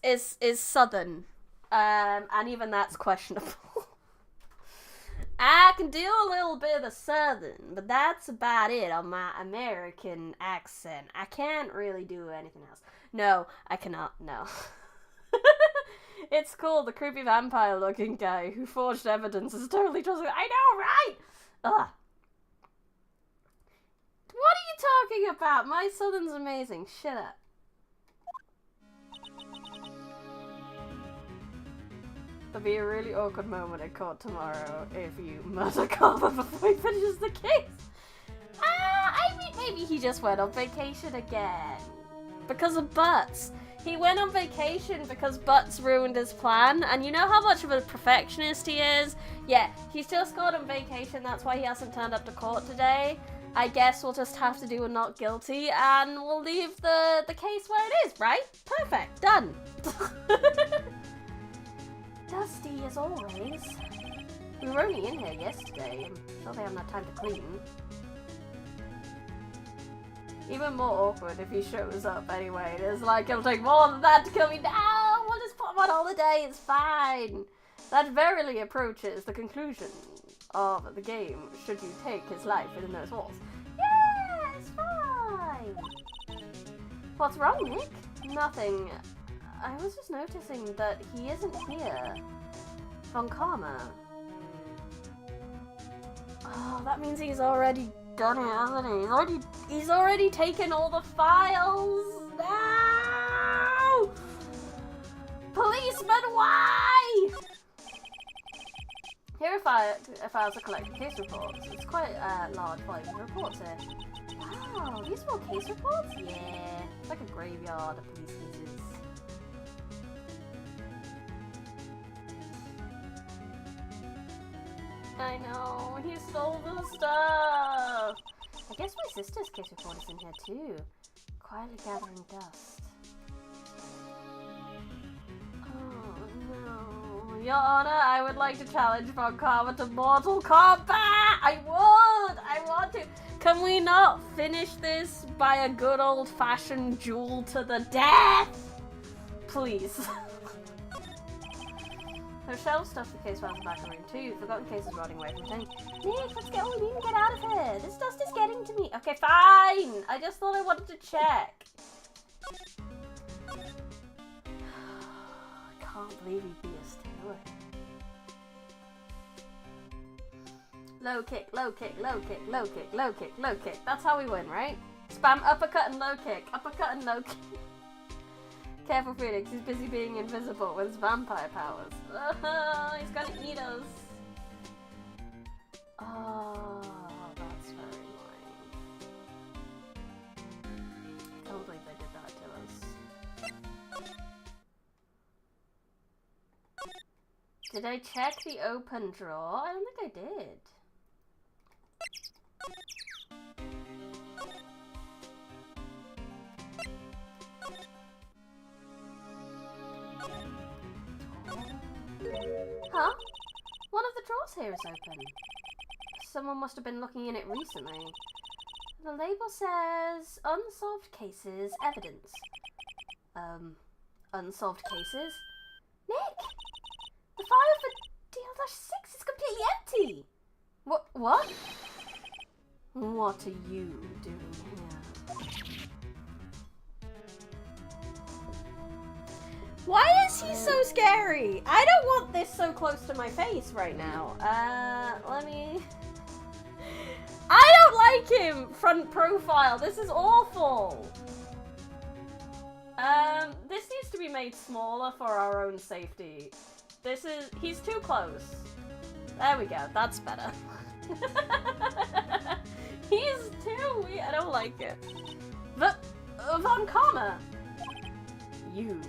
Southern. And even that's questionable. I can do a little bit of the Southern, but that's about it on my American accent. I can't really do anything else. No, I cannot, no. It's cool, the creepy vampire-looking guy who forged evidence is totally trustworthy. I know, right? Ugh. What are you talking about? My Southern's amazing. Shut up. There'll be a really awkward moment in court tomorrow if you murder Karma before he finishes the case. I mean, maybe he just went on vacation again. Because of Butts. He went on vacation because Butts ruined his plan. And you know how much of a perfectionist he is? Yeah, he's just gone on vacation. That's why he hasn't turned up to court today. I guess we'll just have to do a not guilty and we'll leave the case where it is, right? Perfect. Done. Dusty as always. We were only in here yesterday. I'm sure they haven't had time to clean. Even more awkward if he shows up anyway. It's like, it'll take more than that to kill me. No, we'll just put him on holiday. It's fine. That verily approaches the conclusion of the game, should you take his life within those walls. Yeah, it's fine. What's wrong, Nick? Nothing. I was just noticing that he isn't here. Von Karma. Oh, that means he's already done it, hasn't he? He's already taken all the files. No! Policeman, why? Here are files to collect case reports. It's quite a large volume of reports here. Wow, these are all case reports? Yeah, it's like a graveyard of police cases. I know, he stole the stuff! I guess my sister's case report is in here too. Quietly gathering dust. Your Honor, I would like to challenge Von Karma to Mortal Kombat! I want to! Can we not finish this by a good old-fashioned duel to the death? Please. There's shelf stuff the case files in the back of the room too. Forgotten cases rotting away from the thing. Nick, let's get all we need and get out of here. This dust is getting to me. Okay, fine! I just thought I wanted to check. I can't believe he'd beat us to it. Low kick, low kick, low kick, low kick, low kick, low kick. That's how we win, right? Spam uppercut and low kick. Uppercut and low kick. Careful, Felix. He's busy being invisible with his vampire powers. He's gonna eat us. Oh, that's very annoying. I can't believe they did that to us. Did I check the open drawer? I don't think I did. Huh? One of the drawers here is open. Someone must have been looking in it recently. The label says unsolved cases evidence. Unsolved cases? Nick! The file for DL-6 is completely empty! What? What are you doing here? Why is he so scary? I don't want this so close to my face right now. Let me... I don't like him! Front profile. This is awful. This needs to be made smaller for our own safety. He's too close. There we go. That's better. He's too weird. I don't like it. Von Karma. You.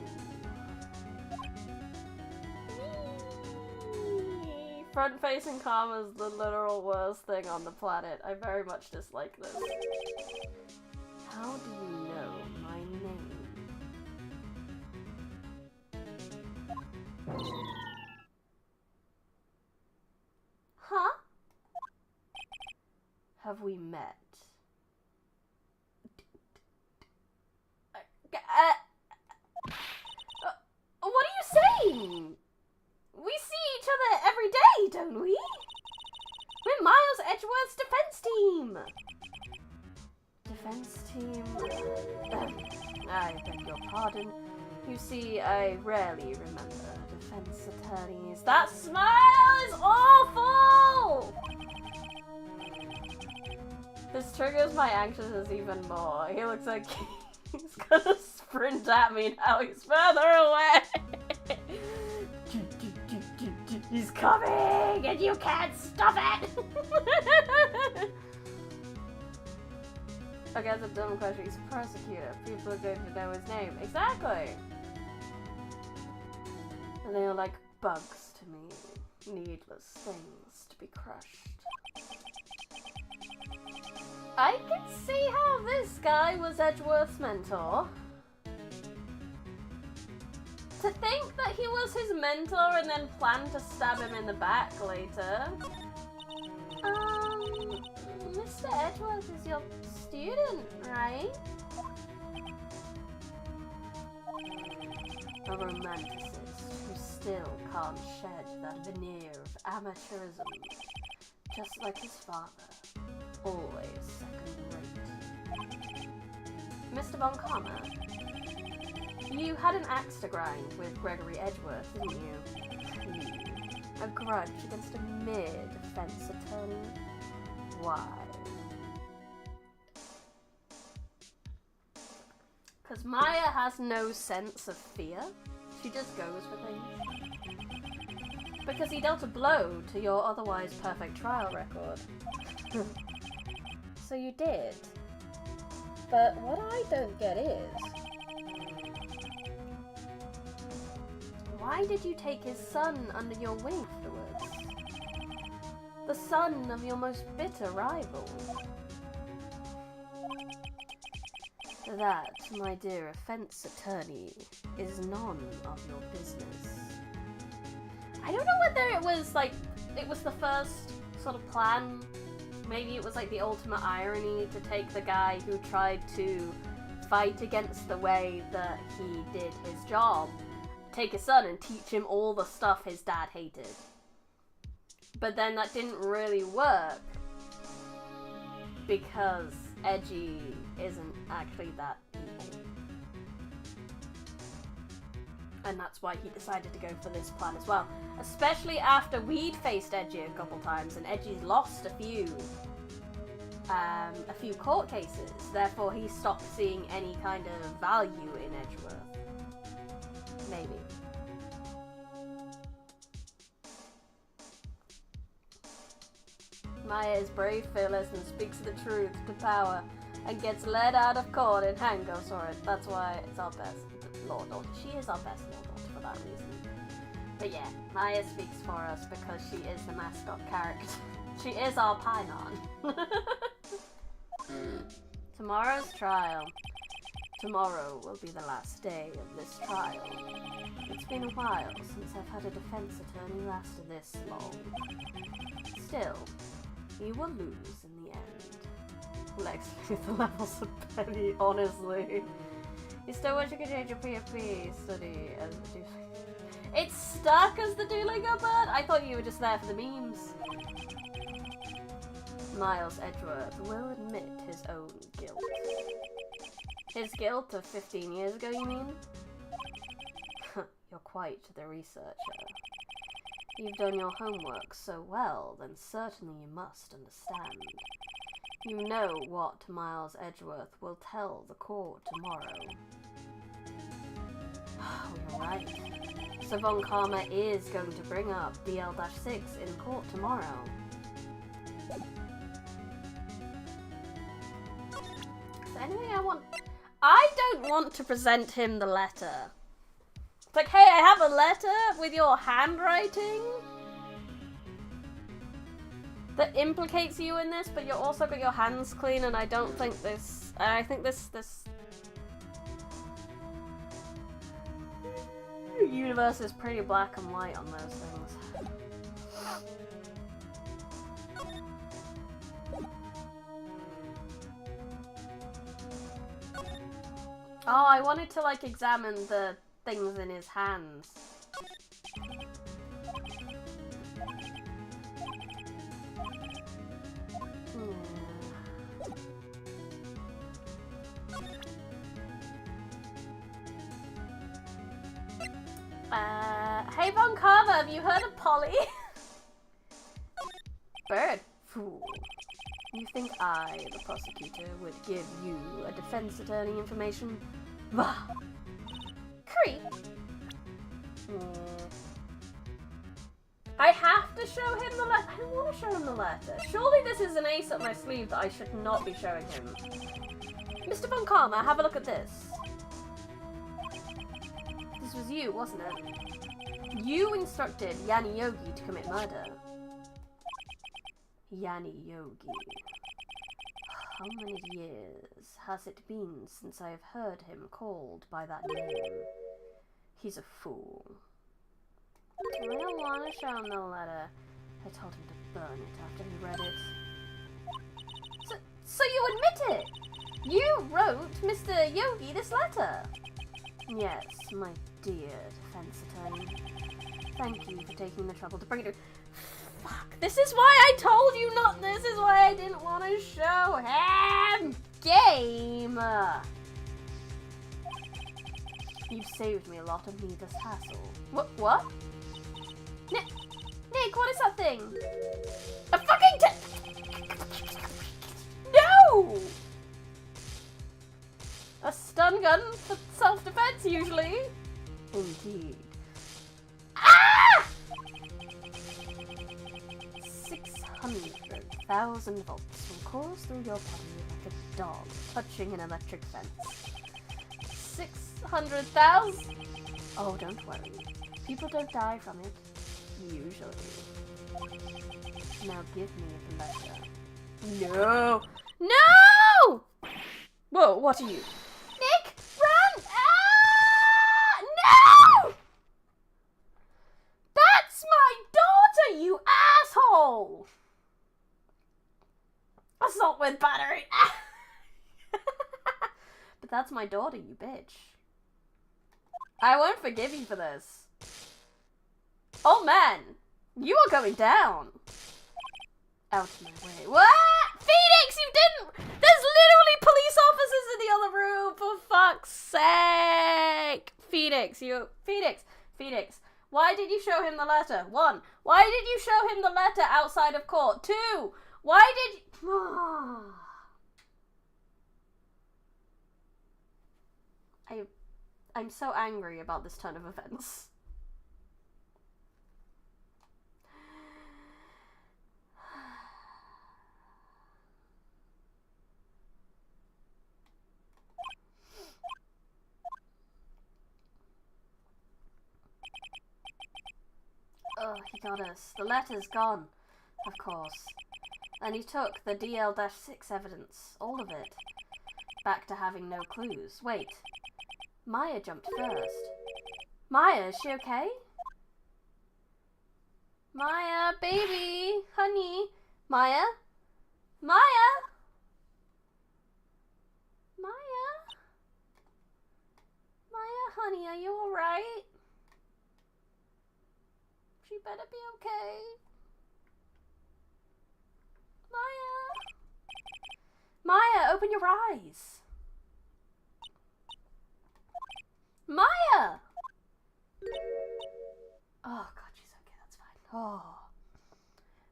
Front-facing Karma's the literal worst thing on the planet. I very much dislike this. How do you know my name? Huh? Have we met? What are you saying? We see each other every day, don't we? We're Miles Edgeworth's defense team. Defense team? I beg your pardon. You see, I rarely remember defense attorneys. That smile is awful! This triggers my anxiousness even more. He looks like he's gonna sprint at me now. He's further away. He's coming, and you can't stop it! Okay, that's a dumb question. He's a prosecutor. People are going to know his name. Exactly! And they are like bugs to me. Needless things to be crushed. I can see how this guy was Edgeworth's mentor. To think that he was his mentor and then planned to stab him in the back later. Mr. Edgeworth is your student, right? A romanticist who still can't shed that veneer of amateurism. Just like his father. Always second rate. Mr. Von Karma. You had an axe to grind with Gregory Edgeworth, didn't you? A grudge against a mere defense attorney? Why? Because Maya has no sense of fear. She just goes for things. Because he dealt a blow to your otherwise perfect trial record. So you did. But what I don't get is... why did you take his son under your wing afterwards? The son of your most bitter rival. That, my dear offense attorney, is none of your business. I don't know whether it was like, it was the first sort of plan. Maybe it was like the ultimate irony to take the guy who tried to fight against the way that he did his job, take his son and teach him all the stuff his dad hated. But then that didn't really work because Edgy isn't actually that evil. And that's why he decided to go for this plan as well. Especially after we'd faced Edgy a couple times and Edgy's lost a few court cases. Therefore he stopped seeing any kind of value in Edgeworth. Maybe. Maya is brave, fearless, and speaks the truth to power, and gets led out of court in Hangosword. That's why it's our best Lord Daughter. She is our best Lord Daughter for that reason. But yeah, Maya speaks for us because she is the mascot character. She is our Paimon. Tomorrow's trial. Tomorrow will be the last day of this trial. It's been a while since I've had a defense attorney last this long. Still, you will lose in the end. Lex Luthor levels of Penny, honestly. You still wish you could change your PFP study as the Duolingo. It's stuck as the Duolingo bird? I thought you were just there for the memes. Miles Edgeworth will admit his own guilt. His guilt of 15 years ago, you mean? You're quite the researcher. You've done your homework so well, then certainly you must understand. You know what Miles Edgeworth will tell the court tomorrow. Oh, you're right. So Von Karma is going to bring up DL-6 in court tomorrow. Is there anything I want? I don't want to present him the letter. It's like, hey, I have a letter with your handwriting that implicates you in this, but you also got your hands clean, and I don't think this... I think this universe is pretty black and white on those things. Oh, I wanted to, like, examine the things in his hands. Hey Von Carver, have you heard of Polly? Bird. Fool. You think I, the prosecutor, would give you a defense attorney information? Bah! Creep! I have to show him the letter. I don't want to show him the letter. Surely this is an ace up my sleeve that I should not be showing him. Mr. Von Karma, have a look at this. This was you, wasn't it? You instructed Yanni Yogi to commit murder. Yanni Yogi. How many years has it been since I have heard him called by that name? He's a fool. I don't want to show him the letter. I told him to burn it after he read it. So you admit it? You wrote Mr. Yogi this letter? Yes, my dear defense attorney. Thank you for taking the trouble to bring it to... Fuck, this is why I told you not... This is why I didn't want to show him! Game! You've saved me a lot of needless hassle. What? Nick, what is that thing? A fucking No! A stun gun for self-defense, usually. Indeed. Ah! 600,000 volts will course through your body like a dog touching an electric fence. 600,000? Oh, don't worry. People don't die from it. Usually. Now give me the letter. No! No! Whoa, what are you? Nick, run! Ah! No! That's my daughter, you asshole! Assault with battery. But that's my daughter, you bitch. I won't forgive you for this. Oh man, you are going down. Out of my way. What? Phoenix, you didn't! There's literally police officers in the other room, for fuck's sake! Phoenix, why did you show him the letter? 1, why did you show him the letter outside of court? 2, why did you... I'm so angry about this turn of events. Oh, he got us. The letter's gone, of course. And he took the DL-6 evidence, all of it. Back to having no clues. Wait. Maya jumped first. Maya, is she okay? Maya, baby, honey. Maya? Maya? Maya? Maya, honey, are you alright? She better be okay. Maya? Maya, open your eyes. Maya! Oh god, she's okay, that's fine. Oh.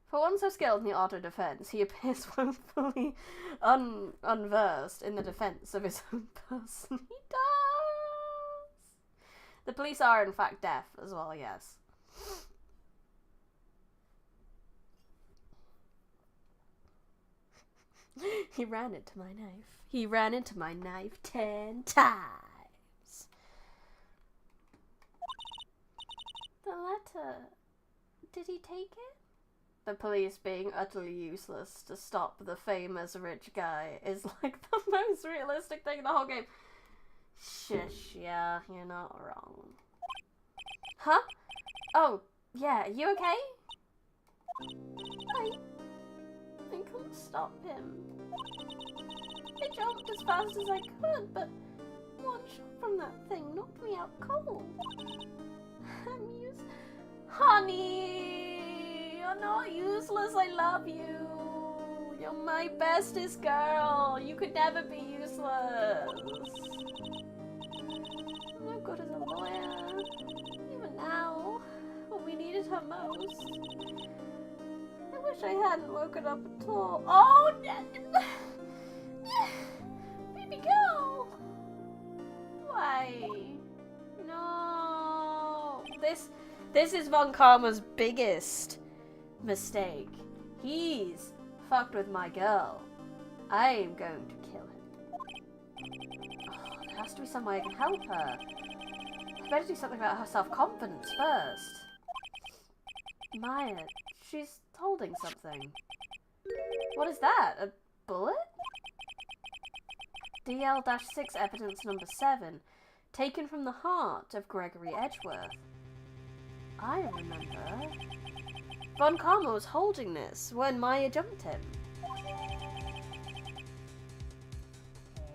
For one so skilled in the art of defense, he appears woefully unversed in the defense of his own person. He does! The police are in fact deaf as well, yes. He ran into my knife. He ran into my knife 10 times. The letter. Did he take it? The police being utterly useless to stop the famous rich guy is like the most realistic thing in the whole game. Shush, yeah, you're not wrong. Huh? Oh, yeah, you okay? I couldn't stop him. I jumped as fast as I could, but one shot from that thing knocked me out cold. Honey, you're not useless, I love you. You're my bestest girl. You could never be useless. I'm not good as a lawyer. Even now, when we needed her most. I wish I hadn't woken up at all. Oh, baby girl. Why? No. This is Von Karma's biggest mistake. He's fucked with my girl. I am going to kill him. Oh, there has to be some way I can help her. I better do something about her self-confidence first. Maya, she's holding something. What is that? A bullet? DL-6 evidence number 7. Taken from the heart of Gregory Edgeworth. I remember. Von Karma was holding this when Maya jumped him.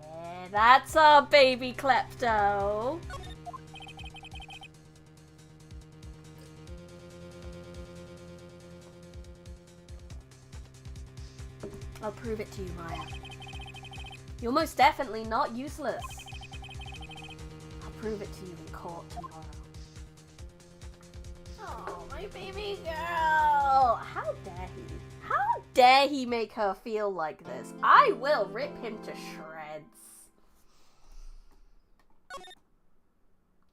Yeah, that's our baby klepto. I'll prove it to you, Maya. You're most definitely not useless. I'll prove it to you in court tomorrow. Oh, my baby girl! How dare he? How dare he make her feel like this? I will rip him to shreds.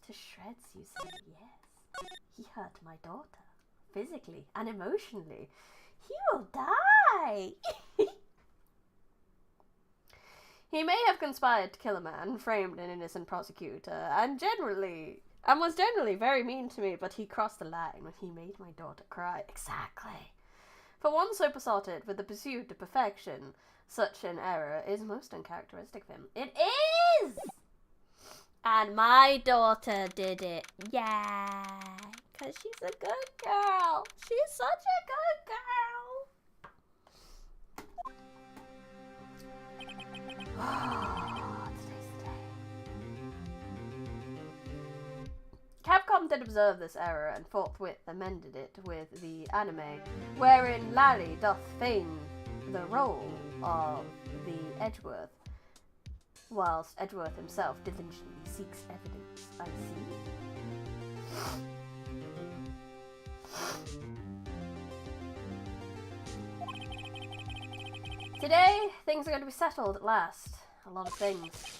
To shreds, you say? Yes. He hurt my daughter. Physically and emotionally. He will die! He may have conspired to kill a man, framed an innocent prosecutor, and was generally very mean to me, but he crossed the line when he made my daughter cry. Exactly. For one so besotted with the pursuit of perfection, such an error is most uncharacteristic of him. It is! And my daughter did it. Yeah. Because she's a good girl. She's such a good girl. Today's the day. Capcom did observe this error and forthwith amended it with the anime, wherein Lally doth feign the role of the Edgeworth, whilst Edgeworth himself diligently seeks evidence. I see. Today, things are going to be settled at last. A lot of things.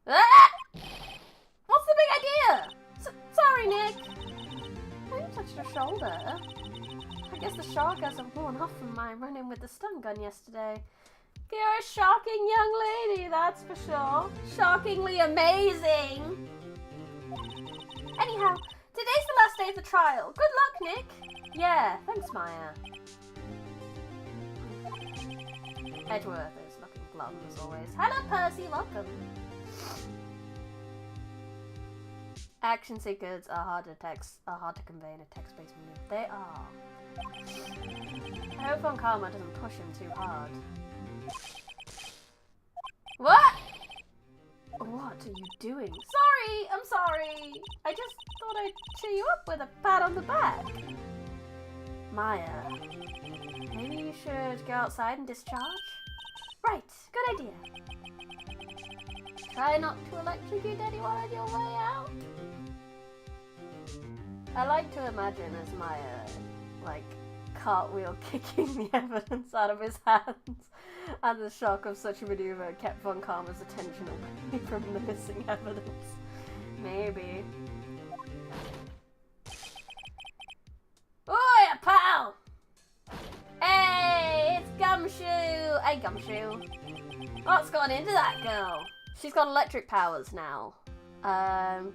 Ah! What's the big idea? Sorry, Nick. I touched her shoulder. I guess the shark hasn't worn off from my run-in with the stun gun yesterday. You're a shocking young lady, that's for sure. Shockingly amazing. Anyhow, today's the last day of the trial. Good luck, Nick. Yeah, thanks, Maya. Edgeworth is looking glum as always. Hello, Percy, welcome. Action seekers are hard to convey in a text-based medium. They are. I hope Von Karma doesn't push him too hard. What? What are you doing? Sorry, I'm sorry. I just thought I'd cheer you up with a pat on the back. Maya, maybe you should go outside and discharge? Right, good idea. Try not to electrocute anyone on your way out. I like to imagine as my, like, cartwheel kicking the evidence out of his hands, and the shock of such a maneuver kept Von Karma's attention away from the missing evidence. Maybe. Oi, pal! Hey, it's Gumshoe! Hey, Gumshoe. What's gone into that girl? She's got electric powers now.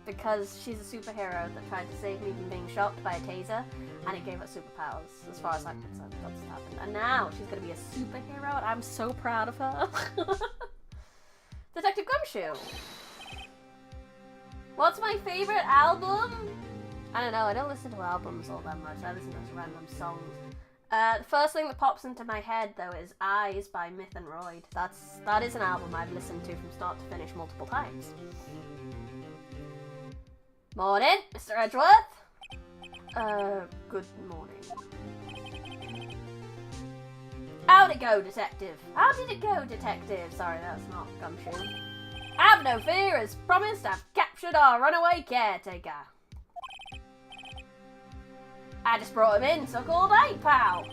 Because she's a superhero that tried to save me from being shocked by a taser, and it gave her superpowers, as far as I'm concerned. That's what happened. And now she's gonna be a superhero, and I'm so proud of her. Detective Gumshoe! What's my favorite album? I don't know, I don't listen to albums all that much. I listen to random songs. The first thing that pops into my head, though, is Eyes by Myth and Royd. That is an album I've listened to from start to finish multiple times. Morning, Mr. Edgeworth. Good morning. How'd it go, Detective? How did it go, Detective? Sorry, that's not Gumshoe. Have no fear, as promised, I've captured our runaway caretaker. I just brought him in, so all day, pal.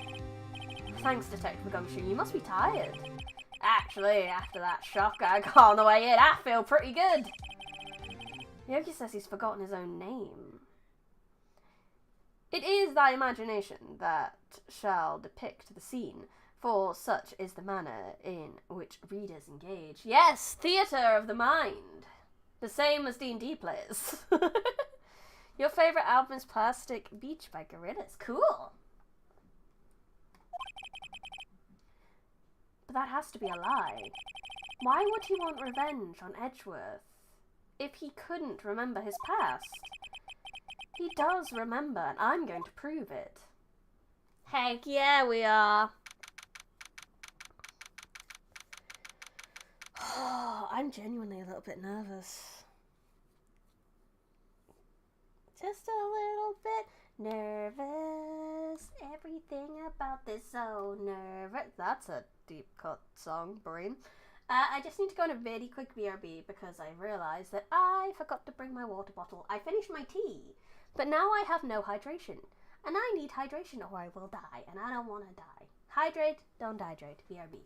Thanks, Detective Gumshoe. You must be tired. Actually, after that shock I got on the way in, I feel pretty good. Yogi says he's forgotten his own name. It is thy imagination that shall depict the scene, for such is the manner in which readers engage. Yes, theatre of the mind. The same as D&D players. Your favourite album is Plastic Beach by Gorillaz. Cool. But that has to be a lie. Why would he want revenge on Edgeworth if he couldn't remember his past? He does remember, and I'm going to prove it. Heck yeah, we are. Oh, I'm genuinely a little bit nervous. Just a little bit nervous. Everything about this so nervous. That's a deep cut song, brain. I just need to go on a very quick BRB because I realised that I forgot to bring my water bottle. I finished my tea, but now I have no hydration. And I need hydration or I will die, and I don't want to die. Hydrate, don't hydrate. BRB.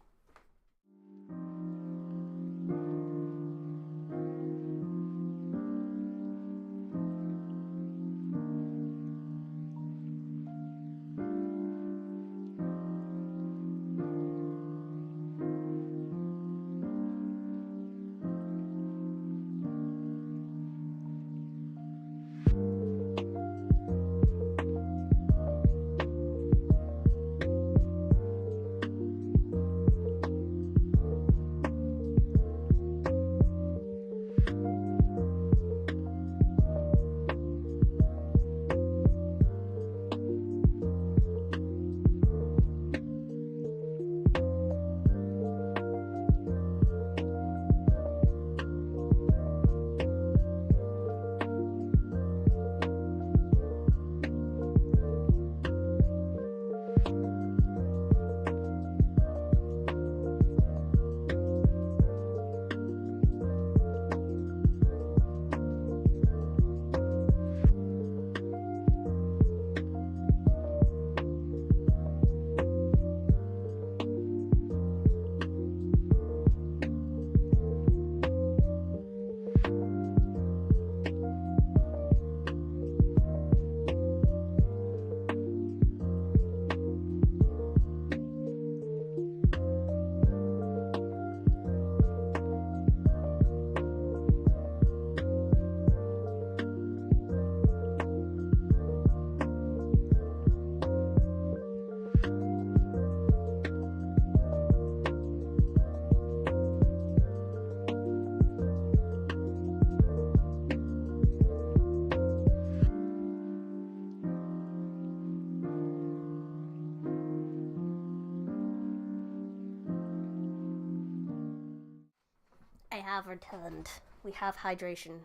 Have returned. We have hydration.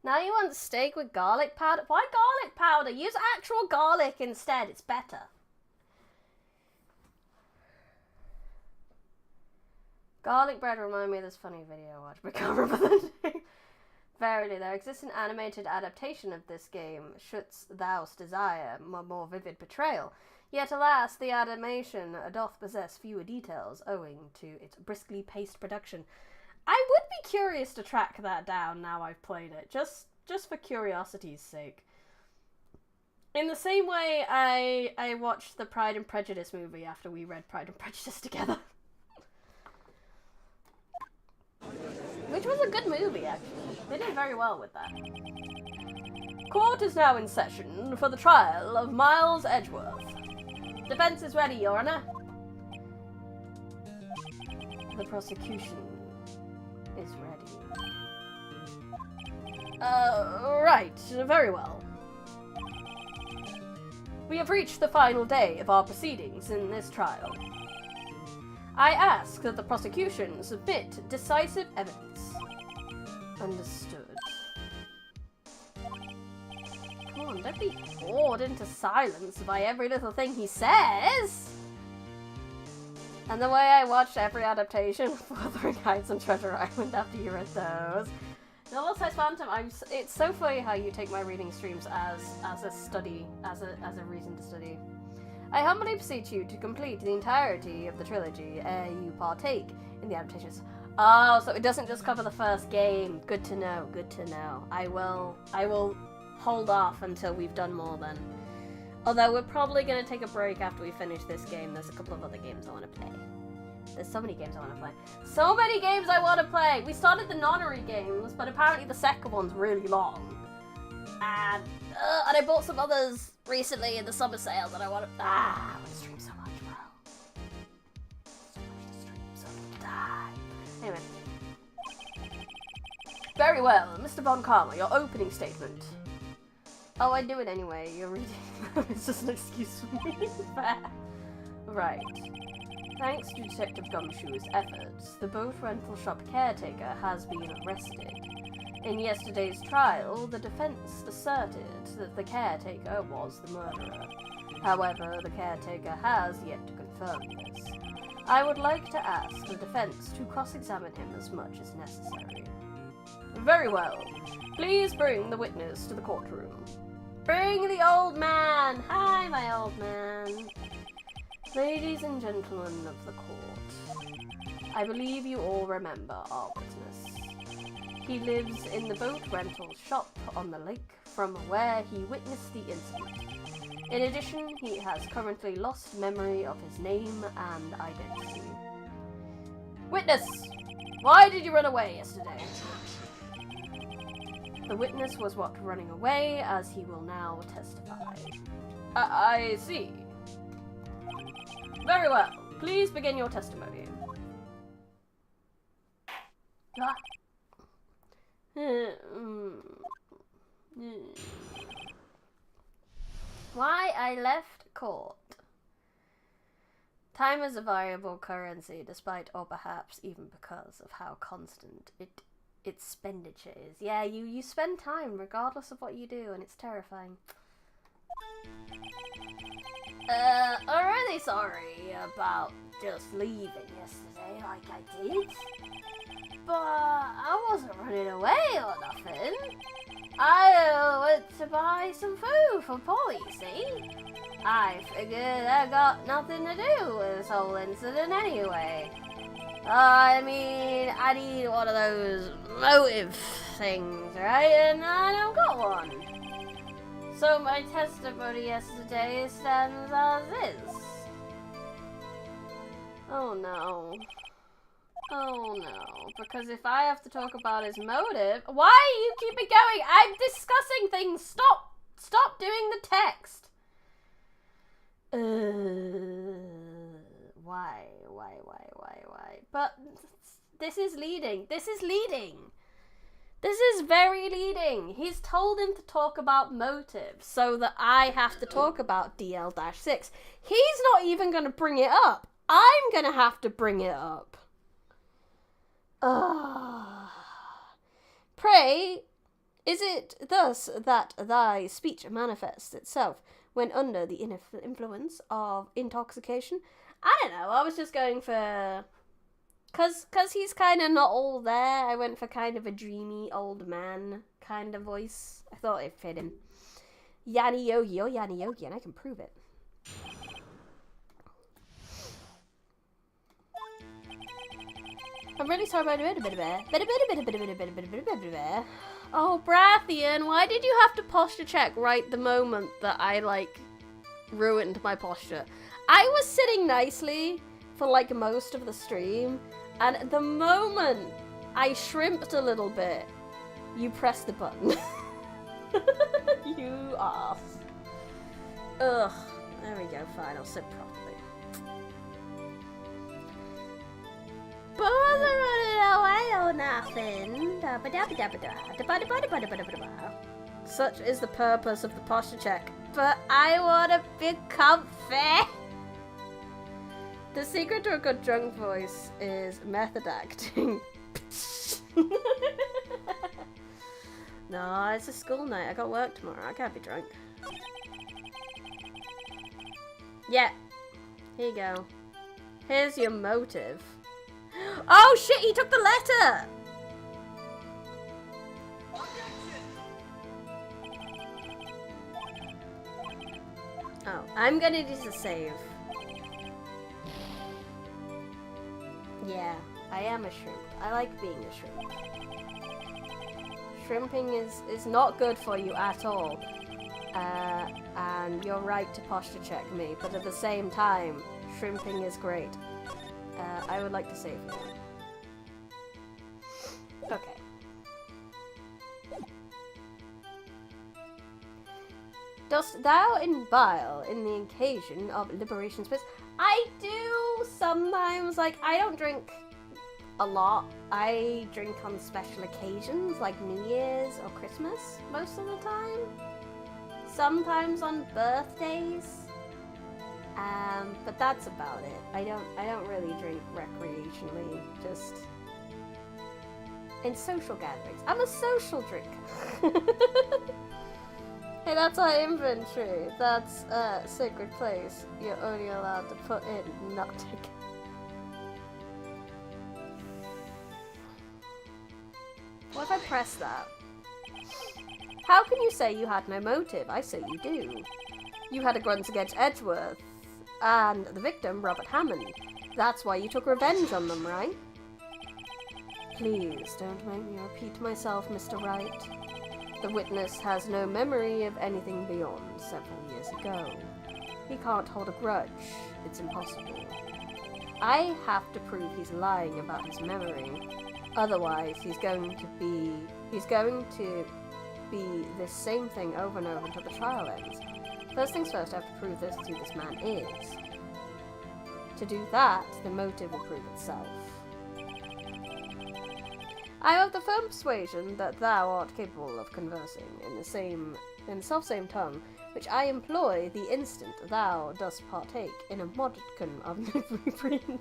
Now you want steak with garlic powder? Why garlic powder? Use actual garlic instead. It's better. Garlic bread remind me of this funny video I watched, but I can't remember the name. Verily, there exists an animated adaptation of this game, shouldst thou desire a more vivid portrayal. Yet, alas, the animation doth possess fewer details, owing to its briskly paced production. I would be curious to track that down now I've played it, just for curiosity's sake. In the same way I watched the Pride and Prejudice movie after we read Pride and Prejudice together. Which was a good movie, actually. They did very well with that. Court is now in session for the trial of Miles Edgeworth. Defense is ready, Your Honor. The prosecution is ready. Right. Very well. We have reached the final day of our proceedings in this trial. I ask that the prosecution submit decisive evidence. Understood. Come on, don't be bored into silence by every little thing he says! And the way I watched every adaptation of Wuthering Heights and Treasure Island after you read those. Novel Size Phantom, it's so funny how you take my reading streams as a study, as a reason to study. I humbly beseech you to complete the entirety of the trilogy ere you partake in the adaptations. Oh, so it doesn't just cover the first game. Good to know, good to know. I will hold off until we've done more then. Although we're probably going to take a break after we finish this game. There's a couple of other games I want to play. There's so many games I want to play. So many games I want to play! We started the nonary games, but apparently the second one's really long. And I bought some others recently in the summer sale that I want to... I want to stream so much, bro. So much to stream, so much to die. Anyway. Very well, Mr. Von Karma, your opening statement. Oh, I do it anyway. You're reading. It's just an excuse for me. Fair. Right. Thanks to Detective Gumshoe's efforts, the boat rental shop caretaker has been arrested. In yesterday's trial, the defense asserted that the caretaker was the murderer. However, the caretaker has yet to confirm this. I would like to ask the defense to cross-examine him as much as necessary. Very well. Please bring the witness to the courtroom. Bring the old man! Hi, my old man. Ladies and gentlemen of the court, I believe you all remember our witness. He lives in the boat rental shop on the lake from where he witnessed the incident. In addition, he has currently lost memory of his name and identity. Witness! Why did you run away yesterday? The witness was what running away, as he will now testify. I see. Very well. Please begin your testimony. Why I left court. Time is a variable currency, despite or perhaps even because of how constant its expenditure is. Yeah, you spend time regardless of what you do, and it's terrifying. I'm really sorry about just leaving yesterday like I did. But I wasn't running away or nothing. I went to buy some food for Polly, see? I figured I got nothing to do with this whole incident anyway. I mean, I need one of those motive things, right? And I don't got one. So my testimony yesterday stands as is. Oh no. Oh no. Because if I have to talk about his motive... Why are you keeping going? I'm discussing things! Stop! Stop doing the text! Why? But this is leading. This is leading. This is very leading. He's told him to talk about motives so that I have to talk about DL-6. He's not even going to bring it up. I'm going to have to bring it up. Pray, is it thus that thy speech manifests itself when under the influence of intoxication? I don't know. I was just going for Cause he's kind of not all there. I went for kind of a dreamy old man kind of voice. I thought it fit him. Yanni Yogi, oh Yanni Yogi, and I can prove it. I'm really sorry about it. Oh, Brathian, why did you have to posture check right the moment that I, like, ruined my posture? I was sitting nicely for, like, most of the stream, and the moment I shrimped a little bit, you pressed the button. You ass. Ugh. There we go, fine, I'll sit properly. But I wasn't running away or nothing. Such is the purpose of the posture check. But I want to be comfy. The secret to a good drunk voice is method acting. No, it's a school night. I got work tomorrow. I can't be drunk. Yeah. Here you go. Here's your motive. Oh shit, he took the letter! Oh, I'm gonna do the save. Yeah, I am a shrimp. I like being a shrimp. Shrimping is not good for you at all. And you're right to posture check me, but at the same time, shrimping is great. I would like to save you. Okay. Dost thou invile in the occasion of liberation space? I do sometimes, like, I don't drink a lot. I drink on special occasions, like New Year's or Christmas, most of the time. Sometimes on birthdays. But that's about it. I don't really drink recreationally, just in social gatherings. I'm a social drinker. Hey, that's our inventory. That's a sacred place. You're only allowed to put in nothing. What if I press that? How can you say you had no motive? I say you do. You had a grudge against Edgeworth and the victim, Robert Hammond. That's why you took revenge on them, right? Please, don't make me repeat myself, Mr. Wright. The witness has no memory of anything beyond several years ago. He can't hold a grudge. It's impossible. I have to prove he's lying about his memory. Otherwise, he's going to be this same thing over and over until the trial ends. First things first, I have to prove this who this man is. To do that, the motive will prove itself. I have the firm persuasion that thou art capable of conversing in the self-same tongue, which I employ the instant thou dost partake in a modicum of repreen.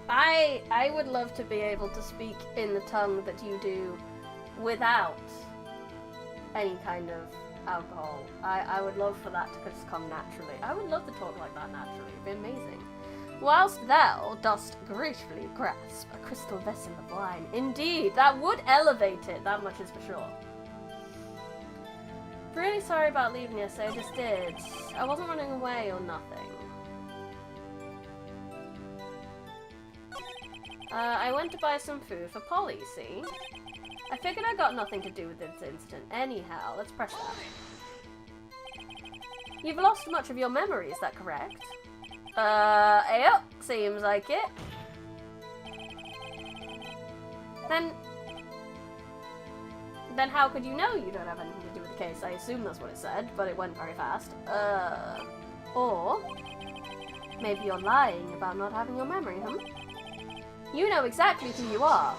I would love to be able to speak in the tongue that you do without any kind of alcohol. I would love for that to just come naturally. I would love to talk like that naturally. It'd be amazing. Whilst thou dost gracefully grasp a crystal vessel of wine. Indeed, that would elevate it, that much is for sure. Really sorry about leaving yesterday, I just did. I wasn't running away or nothing. I went to buy some food for Polly, see? I figured I got nothing to do with this incident. Anyhow, let's press that. You've lost much of your memory, is that correct? Yep, seems like it. Then how could you know you don't have anything to do with the case? I assume that's what it said, but it went very fast. Or maybe you're lying about not having your memory, huh? You know exactly who you are.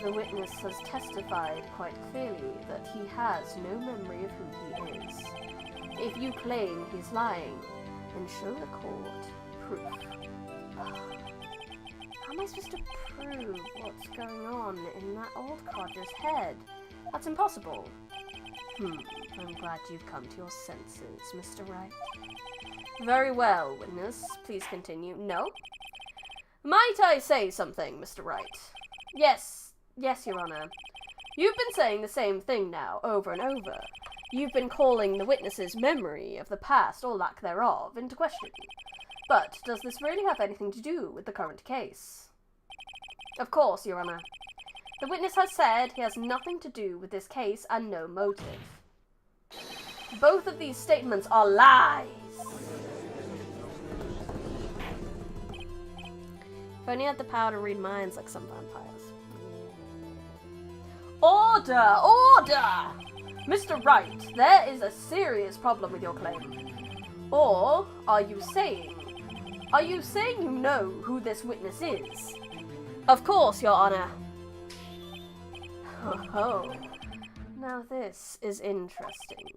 The witness has testified quite clearly that he has no memory of who he is. If you claim he's lying, then show the court proof. How am I supposed to prove what's going on in that old codger's head? That's impossible. I'm glad you've come to your senses, Mr. Wright. Very well, witness. Please continue. No? Might I say something, Mr. Wright? Yes, Your Honor. You've been saying the same thing now, over and over. You've been calling the witness's memory of the past, or lack thereof, into question. But does this really have anything to do with the current case? Of course, Your Honor. The witness has said he has nothing to do with this case and no motive. Both of these statements are lies! If only I had the power to read minds like some vampires. Order! Order! Mr. Wright, there is a serious problem with your claim. Or are you saying you know who this witness is? Of course, Your Honor. Oh, now this is interesting.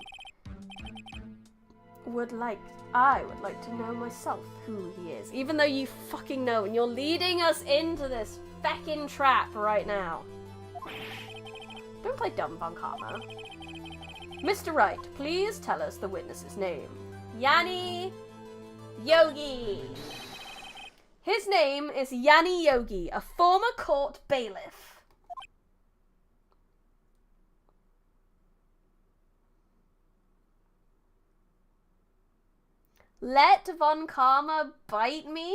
I would like to know myself who he is, even though you fucking know, and you're leading us into this feckin' trap right now. Don't play dumb, Von Karma. Mr. Wright, please tell us the witness's name. Yanni Yogi. His name is Yanni Yogi, a former court bailiff. Let Von Karma bite me?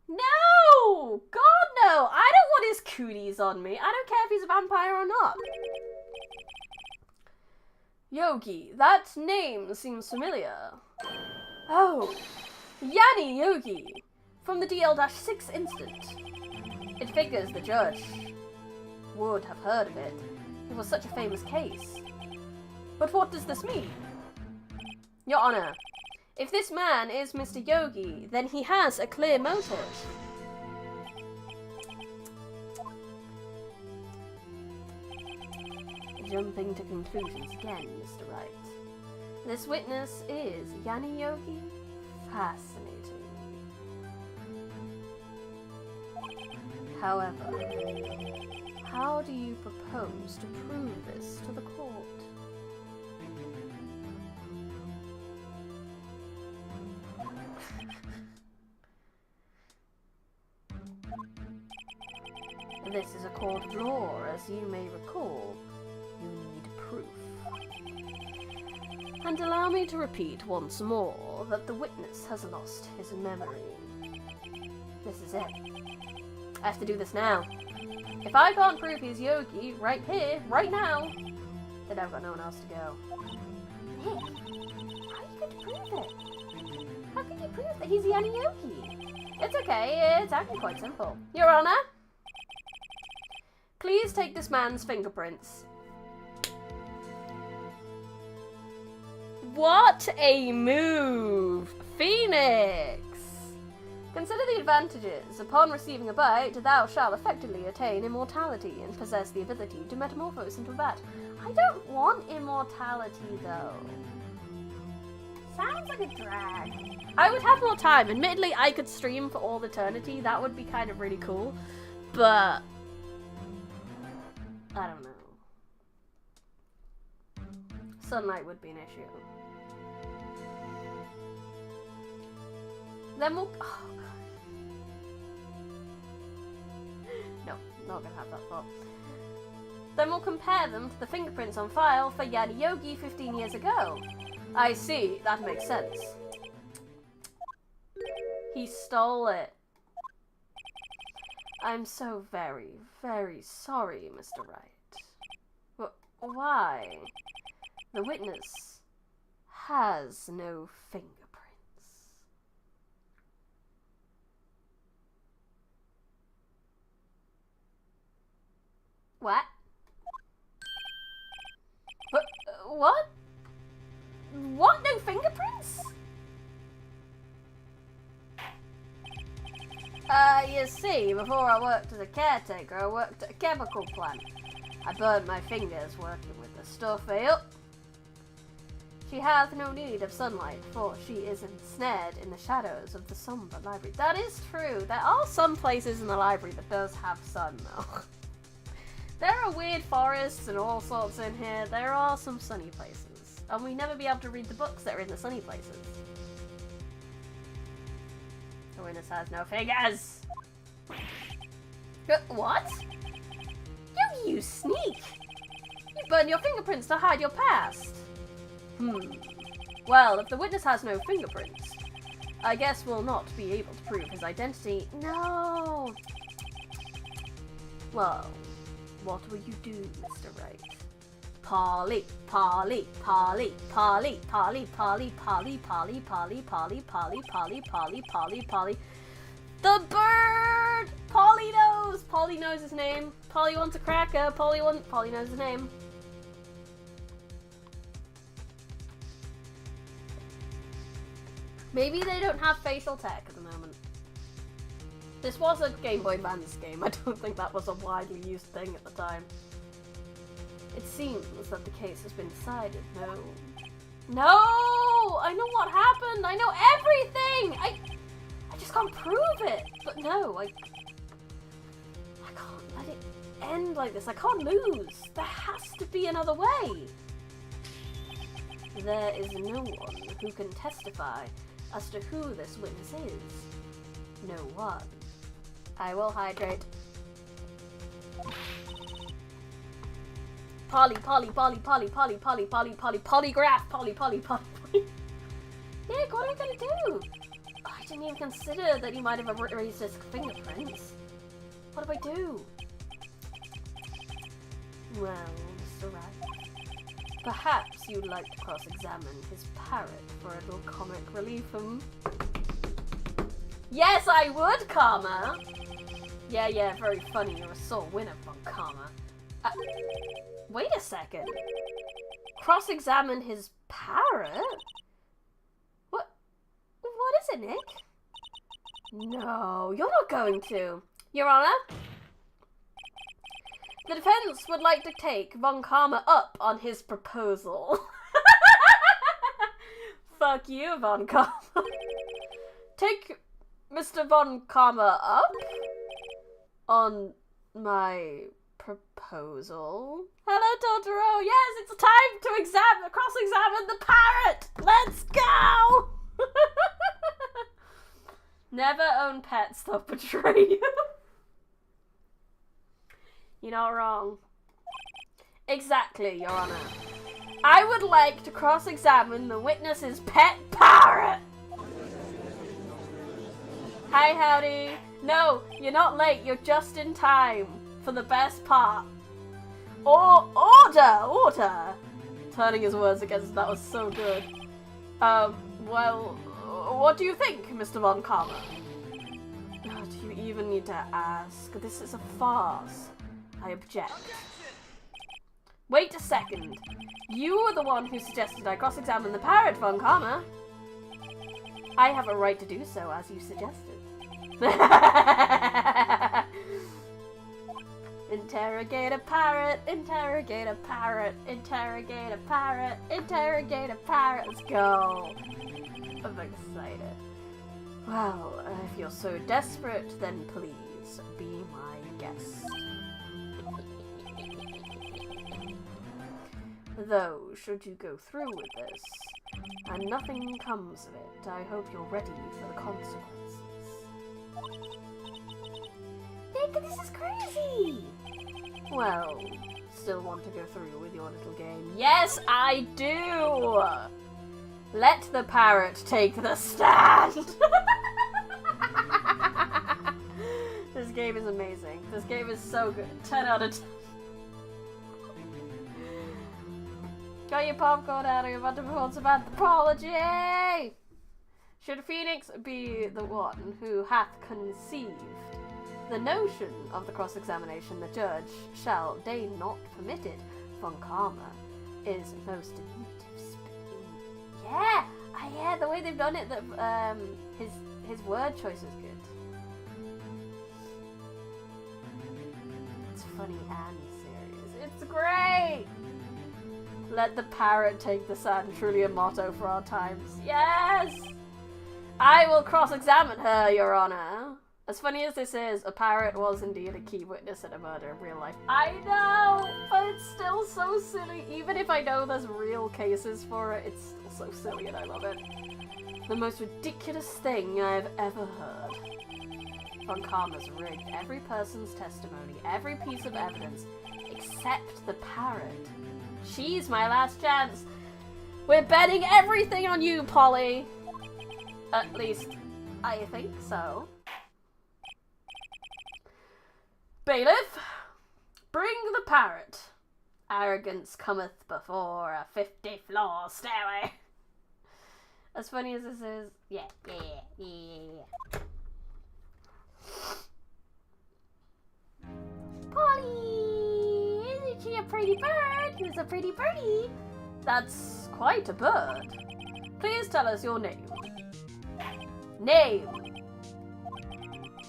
No! God, no! I don't want his cooties on me. I don't care if he's a vampire or not. Yogi, that name seems familiar. Oh, Yanni Yogi, from the DL-6 incident. It figures the judge would have heard of it. It was such a famous case. But what does this mean? Your Honor, if this man is Mr. Yogi, then he has a clear motive. Jumping to conclusions again, Mr. Wright. This witness is Yanni Yogi? Fascinating. However, how do you propose to prove this to the court? This is a court of law, as you may recall. You need proof. And allow me to repeat once more that the witness has lost his memory. This is it. I have to do this now. If I can't prove he's Yogi right here, right now, then I've got no one else to go. Nick, how are you going to prove it? How can you prove that he's Yanni Yogi? It's okay, it's actually quite simple. Your Honor? Please take this man's fingerprints. What a move! Phoenix! Consider the advantages. Upon receiving a bite, thou shalt effectively attain immortality and possess the ability to metamorphose into a bat. I don't want immortality, though. Sounds like a drag. I would have more time. Admittedly, I could stream for all eternity. That would be kind of really cool. But I don't know. Sunlight would be an issue. Then we'll... Oh, no, not gonna have that thought. Then we'll compare them to the fingerprints on file for Yanni Yogi 15 years ago. I see, that makes sense. He stole it. I'm so very, very sorry, Mr. Wright. But why? The witness has no fingerprints. What? But, what? What? No fingerprints? You see, before I worked as a caretaker, I worked at a chemical plant. I burned my fingers working with the stuff, She hath no need of sunlight, for she is ensnared in the shadows of the somber library. That is true. There are some places in the library that does have sun, though. There are weird forests and all sorts in here. There are some sunny places. And we never be able to read the books that are in the sunny places. The witness has no fingers. What? You sneak! You burn your fingerprints to hide your past. Well, if the witness has no fingerprints, I guess we'll not be able to prove his identity. No! Well, what will you do, Mr. Wright? Polly, Polly, Polly, Polly, Polly, Polly, Polly, Polly, Polly, Polly, Polly, Polly, Polly, Polly, Polly. The bird! Polly knows! Polly knows his name. Polly wants a cracker. Polly knows his name. Maybe they don't have facial tech at the moment. This was a Game Boy Advance game. I don't think that was a widely used thing at the time. It seems that the case has been decided. No. No! I know what happened! I know everything! I just can't prove it! But no, I can't let it end like this. I can't lose! There has to be another way! There is no one who can testify as to who this witness is. No one. I will hydrate. Polly, Polly, Polly, Polly, Polly, Polly, Polly, Polly, polygraph, Polly, Polly, Polly, Polly. Nick, what are we gonna do? I didn't even consider that he might have erased his fingerprints. What do I do? Well, Mr. Wright, perhaps you'd like to cross-examine his parrot for a little comic relief. Yes, I would, Karma! Yeah, very funny. You're a sore winner, Von Karma. Wait a second. Cross-examine his parrot? What is it, Nick? No, you're not going to. Your Honor, the defense would like to take Von Karma up on his proposal. Fuck you, Von Karma. Take Mr. Von Karma up on my proposal. Hello, Totoro. Yes, it's time to cross-examine the parrot. Let's go. Never own pets, they'll betray you. You're not wrong. Exactly, Your Honor. I would like to cross-examine the witness's pet parrot. Hi, howdy. No, you're not late. You're just in time for the best part. Order! Turning his words against that was so good. Well, what do you think, Mr. Von Karma? Oh, do you even need to ask? This is a farce. I object. Wait a second. You were the one who suggested I cross-examine the parrot, Von Karma. I have a right to do so, as you suggested. Interrogate a parrot, interrogate a parrot, interrogate a parrot, interrogate a parrot. Let's go. I'm excited. Well, if you're so desperate, then please be my guest. Though, should you go through with this, and nothing comes of it, I hope you're ready for the consequences. Nick, this is crazy! Well, still want to go through with your little game? Yes, I do! Let the parrot take the stand! This game is amazing. This game is so good. 10 out of 10. Got your popcorn out, are you about to perform some anthropology? Should Phoenix be the one who hath conceived the notion of the cross-examination, the judge shall deign not permit it. Von Karma is most admittive speaking. Yeah, the way they've done it, that his word choice is good. It's funny and serious. It's great. Let the parrot take the stand, truly a motto for our times. Yes! I will cross-examine her, Your Honor. As funny as this is, a parrot was indeed a key witness in a murder in real life. I know, but it's still so silly. Even if I know there's real cases for it, it's still so silly and I love it. The most ridiculous thing I've ever heard. Von Karma's rigged every person's testimony, every piece of evidence, except the parrot. She's my last chance. We're betting everything on you, Polly. At least, I think so. Bailiff, bring the parrot. Arrogance cometh before a 50-floor stairway. As funny as this is, yeah. Polly! Isn't she a pretty bird? Who's a pretty birdie? That's quite a bird. Please tell us your name. Name.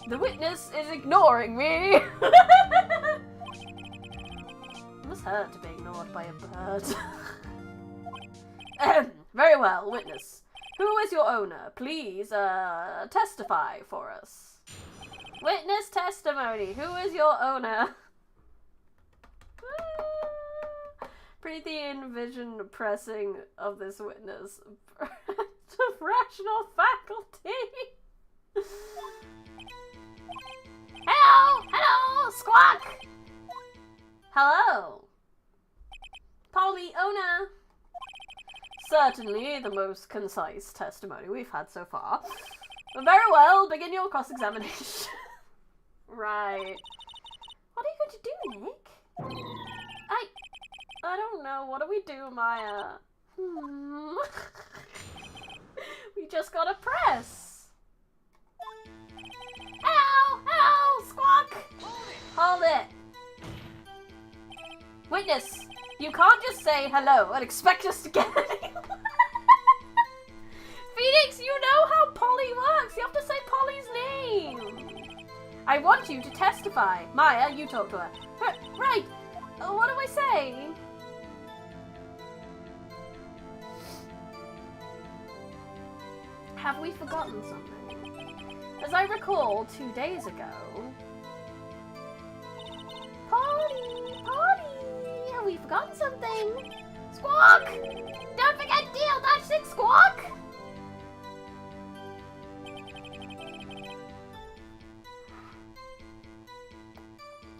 The witness is ignoring me. It must hurt to be ignored by a bird. Very well, witness. Who is your owner? Please, testify for us. Witness testimony. Who is your owner? Pretty envision the pressing of this witness. Rational faculty. Hello! Hello! Squawk! Hello! Polly, owner. Certainly the most concise testimony we've had so far. Very well, begin your cross-examination. Right. What are you going to do, Nick? I don't know. What do we do, Maya? We just gotta press. Ow! Ow! Squawk! Hold it. Witness, you can't just say hello and expect us to get it. Phoenix, you know how Polly works. You have to say Polly's name. I want you to testify. Maya, you talk to her. Right. What do I say? Have we forgotten something? As I recall, 2 days ago... Polly! Polly! Have we forgotten something? Squawk! Don't forget DL-6 Squawk!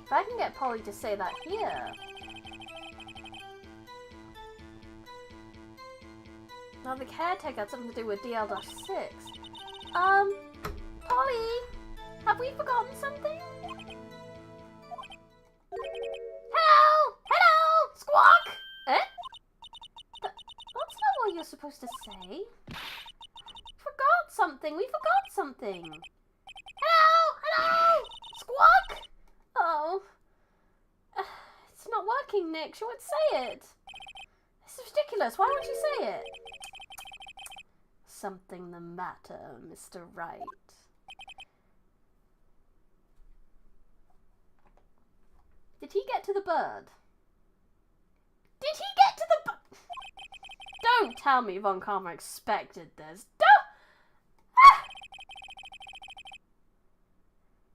If I can get Polly to say that here... Now the caretaker had something to do with DL-6. Polly, have we forgotten something? Hello! Hello! Squawk! Eh? That's not what you're supposed to say. Forgot something. We forgot something. Hello! Hello! Squawk! Oh. It's not working, Nick. She won't say it. This is ridiculous. Why won't you say it? Something the matter, Mr. Wright. Did he get to the bird? Did he get to the bird? Don't tell me Von Karma expected this.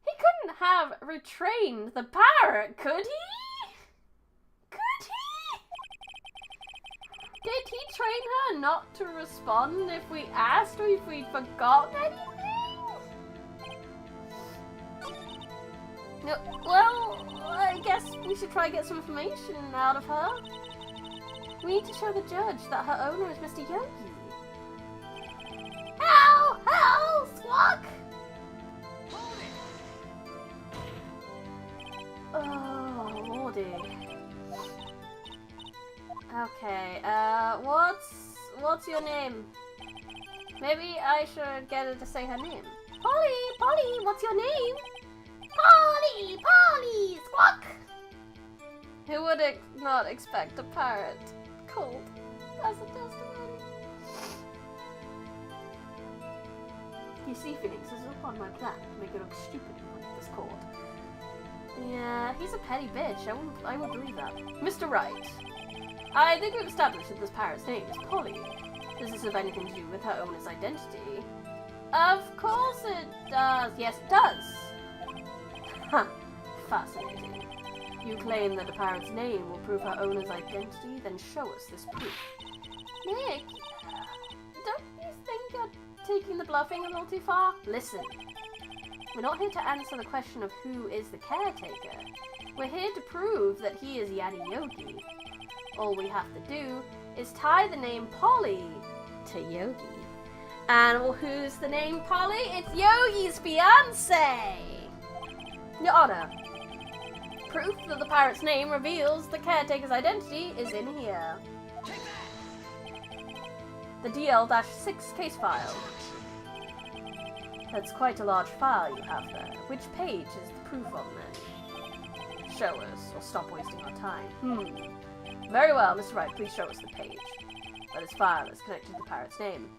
He couldn't have retrained the parrot, could he? Could he? Did he train her not to respond if we asked or if we'd forgotten anything? No, well, I guess we should try and get some information out of her. We need to show the judge that her owner is Mr. Yogi. Hello! Hello! Squawk! Oh, lordy. Okay, what's your name? Maybe I should get her to say her name. Polly! Polly! What's your name? Polly! Polly! Squawk! Who would not expect a parrot cold as a testimony? You see, Phoenix, this is all on my plan to make it look stupid in front of this court. Yeah, he's a petty bitch. I would believe that. Mr. Wright. I think we've established that this parrot's name is Polly. Does this have anything to do with her owner's identity? Of course it does. Yes, it does. Huh. Fascinating. You claim that the parrot's name will prove her owner's identity? Then show us this proof. Nick, don't you think you're taking the bluffing a little too far? Listen, we're not here to answer the question of who is the caretaker. We're here to prove that he is Yadi Yogi. All we have to do is tie the name Polly to Yogi. And well, who's the name Polly? It's Yogi's fiancé! Your Honor, proof that the pirate's name reveals the caretaker's identity is in here. The DL-6 case file. That's quite a large file you have there. Which page is the proof on then? Show us, or stop wasting our time. Very well, Mr. Wright, please show us the page. Where this file is connected to the pirate's name.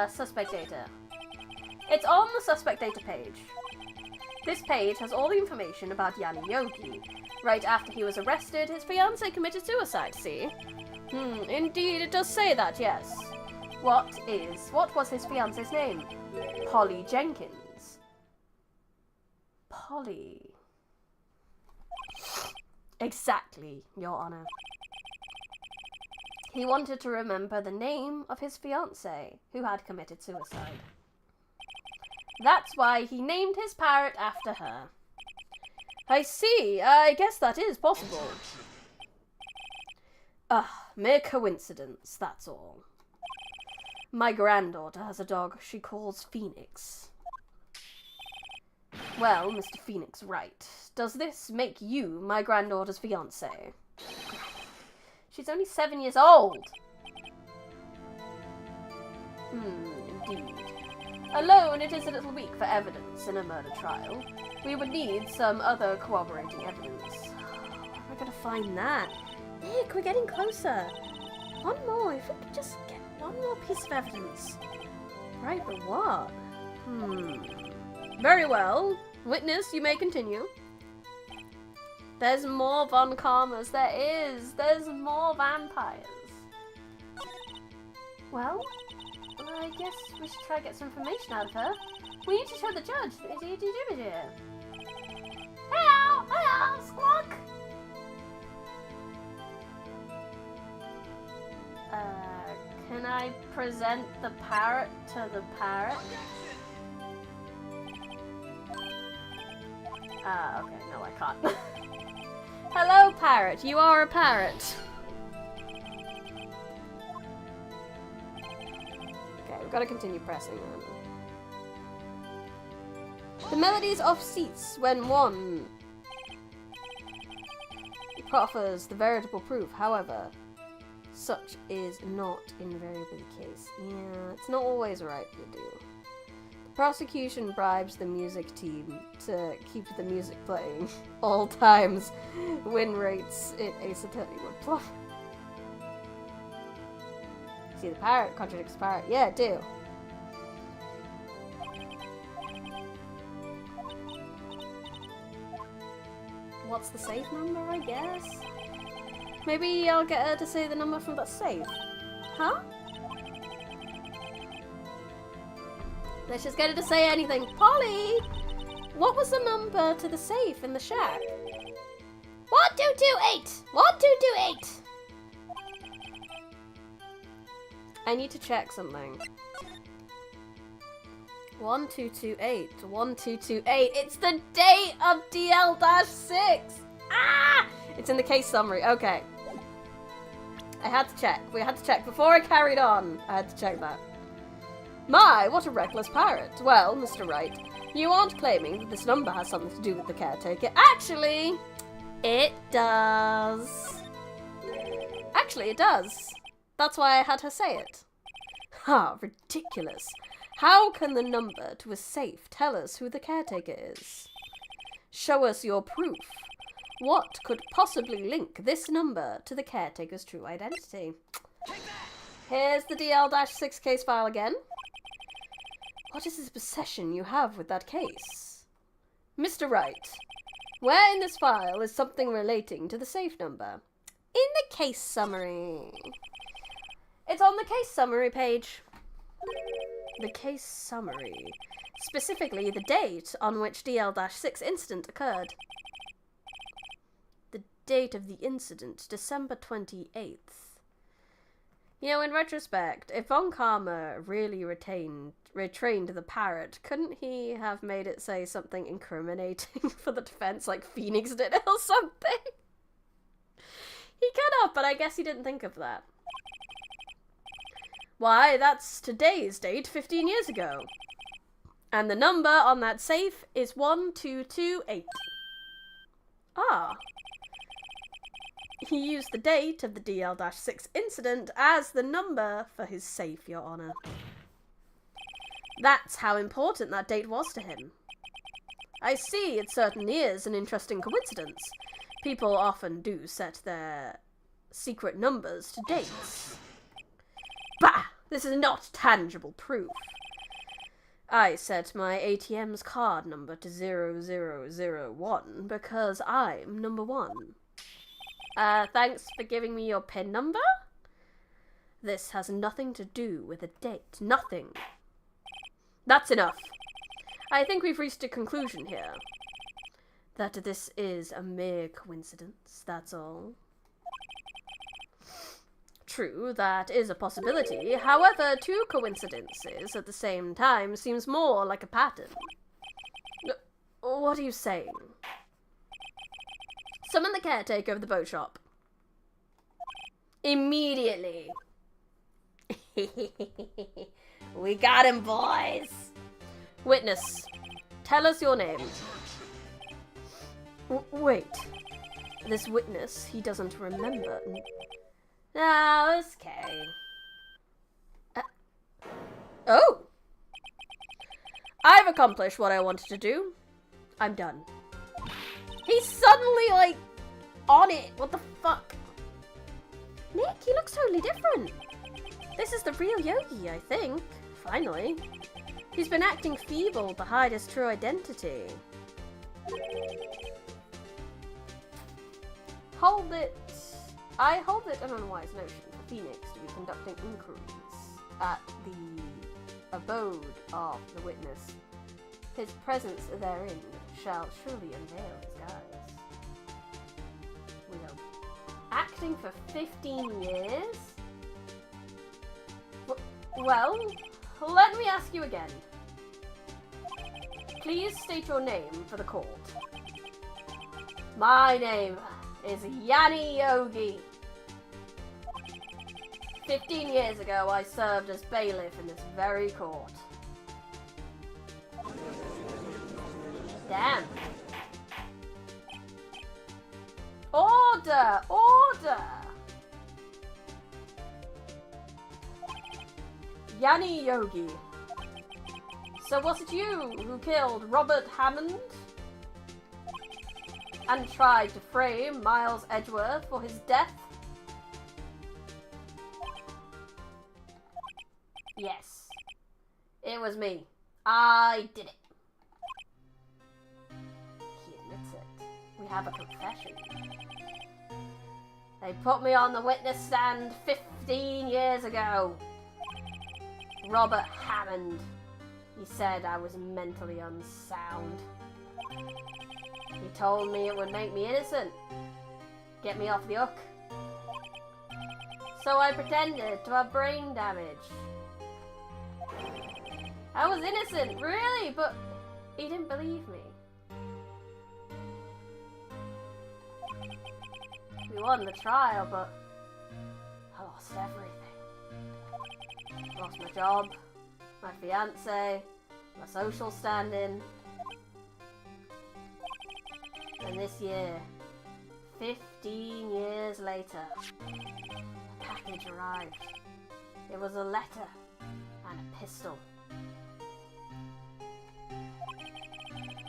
Suspect data. It's on the suspect data page. This page has all the information about Yadi Yogi. Right after he was arrested, his fiancée committed suicide, see? Indeed, it does say that, yes. What was his fiancée's name? Polly Jenkins. Polly. Exactly, Your Honor. He wanted to remember the name of his fiancée, who had committed suicide. That's why he named his parrot after her. I see. I guess that is possible. Mere coincidence, that's all. My granddaughter has a dog she calls Phoenix. Well, Mr. Phoenix Wright, does this make you my granddaughter's fiancé? She's only 7 years old. Indeed. Alone, it is a little weak for evidence in a murder trial. We would need some other corroborating evidence. Where am I going to find that? Nick, we're getting closer. One more. If we could just get one more piece of evidence. Right, but what? Very well. Witness, you may continue. There's more Von Karmas. There is. There's more vampires. Well, I guess we should try to get some information out of her. We need to show the judge. Hello! Hello! Squawk! Can I present the parrot to the parrot? Okay, no I can't. Hello, parrot. You are a parrot. Okay, we've got to continue pressing them. The melody's off seats when one proffers the veritable proof. However, such is not invariably the case. Yeah, it's not always right to do. The prosecution bribes the music team to keep the music playing all times. Win rates in Ace Attorney would plummet. See, the parrot contradicts the parrot. Yeah, it do. What's the safe number, I guess? Maybe I'll get her to say the number from that safe. Huh? Let's just get her to say anything. Polly! What was the number to the safe in the shack? 1228! 1228! I need to check something. 1228. 1228. It's the date of DL-6! Ah! It's in the case summary. Okay. I had to check. We had to check. Before I carried on, I had to check that. My, what a reckless parrot. Well, Mr. Wright, you aren't claiming that this number has something to do with the caretaker. Actually, it does. Actually, it does. That's why I had her say it. Ha, ridiculous. How can the number to a safe tell us who the caretaker is? Show us your proof. What could possibly link this number to the caretaker's true identity? Here's the DL-6 case file again. What is this obsession you have with that case? Mr. Wright, where in this file is something relating to the safe number? In the case summary. It's on the case summary page. The case summary. Specifically, the date on which DL-6 incident occurred. The date of the incident, December 28th. You know, in retrospect, if Von Karma really retrained the parrot, couldn't he have made it say something incriminating for the defense, like Phoenix did or something? He could have, but I guess he didn't think of that. Why, that's today's date 15 years ago. And the number on that safe is 1228. Ah. He used the date of the DL-6 incident as the number for his safe, Your Honor. That's how important that date was to him. I see, it certainly is an interesting coincidence. People often do set their secret numbers to dates. Bah! This is not tangible proof. I set my ATM's card number to 0001 because I'm number 1. Thanks for giving me your PIN number? This has nothing to do with a date. Nothing. That's enough. I think we've reached a conclusion here. That this is a mere coincidence, that's all. True, that is a possibility. However, 2 coincidences at the same time seems more like a pattern. What are you saying? Summon the caretaker of the boat shop. Immediately. We got him, boys. Witness, tell us your name. Wait. This witness, he doesn't remember. No, it's okay. Oh! I've accomplished what I wanted to do. I'm done. He's suddenly, like, on it. What the fuck? Nick, he looks totally different. This is the real Yogi, I think. Finally. He's been acting feeble to hide his true identity. Hold it. I hold it an unwise notion for Phoenix to be conducting inquiries at the abode of the witness. His presence therein shall surely unveil his guise. We are acting for 15 years? Well, let me ask you again. Please state your name for the court. My name is Yanni Yogi. 15 years ago, I served as bailiff in this very court. Damn. Order! Order! Yanni Yogi. So was it you who killed Robert Hammond? And tried to frame Miles Edgeworth for his death? Yes. It was me. I did it. He admits it. We have a confession. They put me on the witness stand 15 years ago. Robert Hammond. He said I was mentally unsound. He told me it would make me innocent. Get me off the hook. So I pretended to have brain damage. I was innocent, really, but he didn't believe me. We won the trial, but I lost everything. Lost my job, my fiancé, my social standing. And this year, 15 years later, a package arrived. It was a letter and a pistol.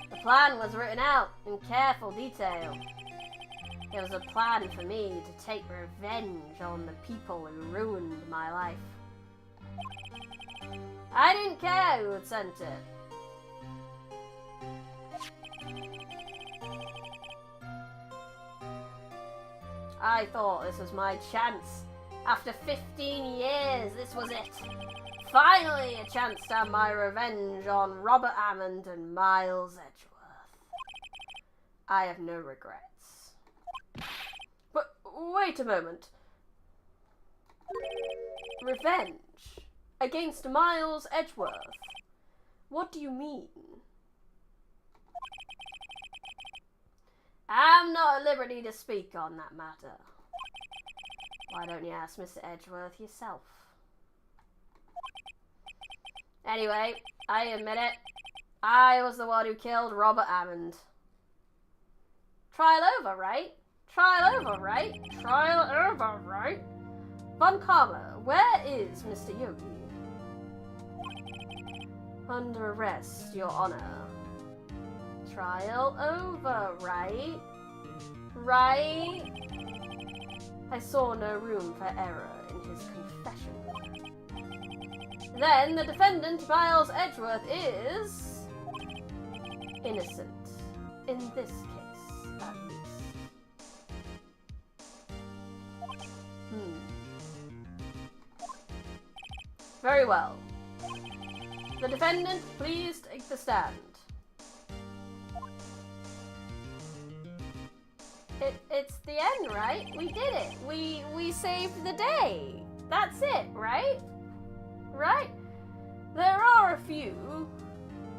The plan was written out in careful detail. It was a plan for me to take revenge on the people who ruined my life. I didn't care who had sent it. I thought this was my chance. After 15 years, this was it. Finally, a chance to have my revenge on Robert Hammond and Miles Edgeworth. I have no regrets. But wait a moment. Revenge against Miles Edgeworth. What do you mean? I'm not at liberty to speak on that matter. Why don't you ask Mr. Edgeworth yourself? Anyway, I admit it. I was the one who killed Robert Hammond. Trial over, right? Trial over, right? Trial over, right? Von Karma, where is Mr. Yogi? Under arrest, Your Honor. Trial over, right? Right? I saw no room for error in his confession. Then the defendant, Miles Edgeworth, is innocent. In this case, at least. Very well. The defendant, please take the stand. It's the end, right? We did it. We saved the day. That's it, right? Right? There are a few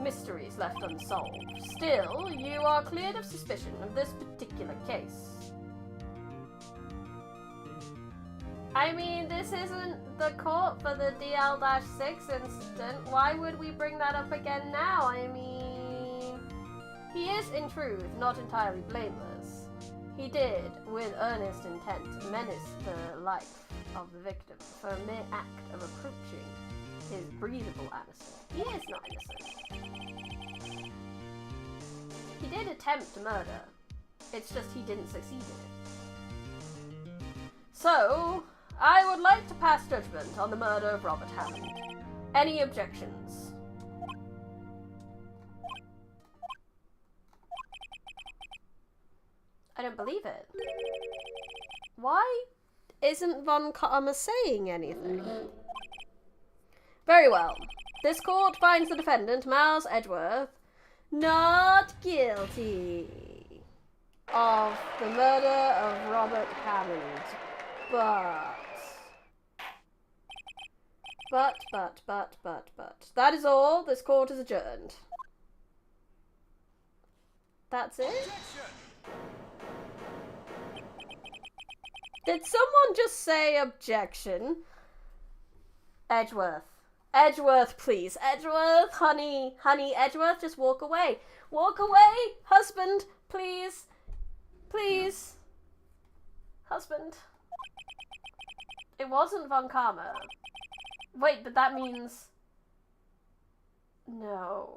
mysteries left unsolved. Still, you are cleared of suspicion of this particular case. I mean, this isn't the court for the DL-6 incident. Why would we bring that up again now? I mean, he is, in truth, not entirely blameless. He did, with earnest intent, menace the life of the victim for a mere act of approaching his breathable innocence. He is not innocent. He did attempt to murder. It's just he didn't succeed in it. So, I would like to pass judgment on the murder of Robert Hammond. Any objections? I don't believe it. Why isn't Von Karma saying anything? Very well. This court finds the defendant, Miles Edgeworth, not guilty of the murder of Robert Hammond. But. That is all. This court is adjourned. That's it? Did someone just say objection? Edgeworth. Edgeworth, please. Edgeworth, honey, Edgeworth, just walk away. Walk away, husband, please. Please. Husband. It wasn't Von Karma. Wait, but that means... No.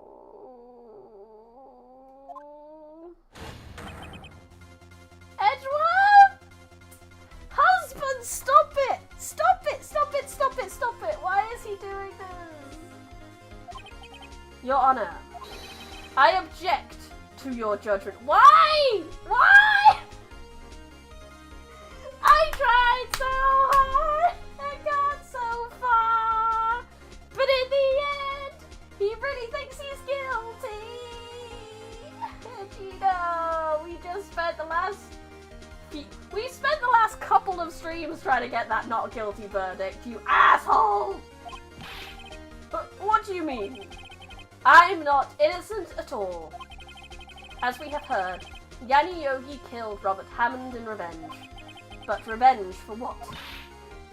Edgeworth! Husband, stop it! Stop it! Stop it! Stop it! Stop it! Why is he doing this? Your Honor, I object to your judgment. Why? Why? I tried so hard and got so far, but in the end, he really thinks he's guilty. And you know, we spent the last couple of streams trying to get that not guilty verdict, you asshole! But what do you mean? I'm not innocent at all. As we have heard, Yanni Yogi killed Robert Hammond in revenge. But revenge for what?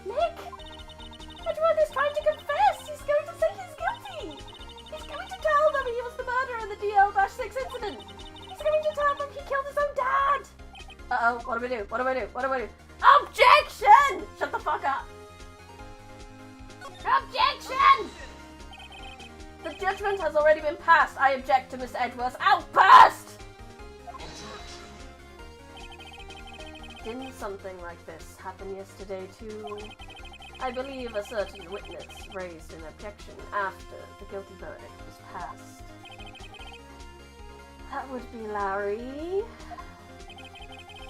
Nick! Edgeworth is trying to confess! He's going to say he's guilty! He's going to tell them he was the murderer in the DL-6 incident! He's going to tell them he killed his own dad! Uh-oh, what do we do? What do I do? What do I do? Objection! Shut the fuck up! Objection! The judgment has already been passed. I object to Mr. Edgeworth's outburst! Didn't something like this happen yesterday too? I believe a certain witness raised an objection after the guilty verdict was passed. That would be Larry.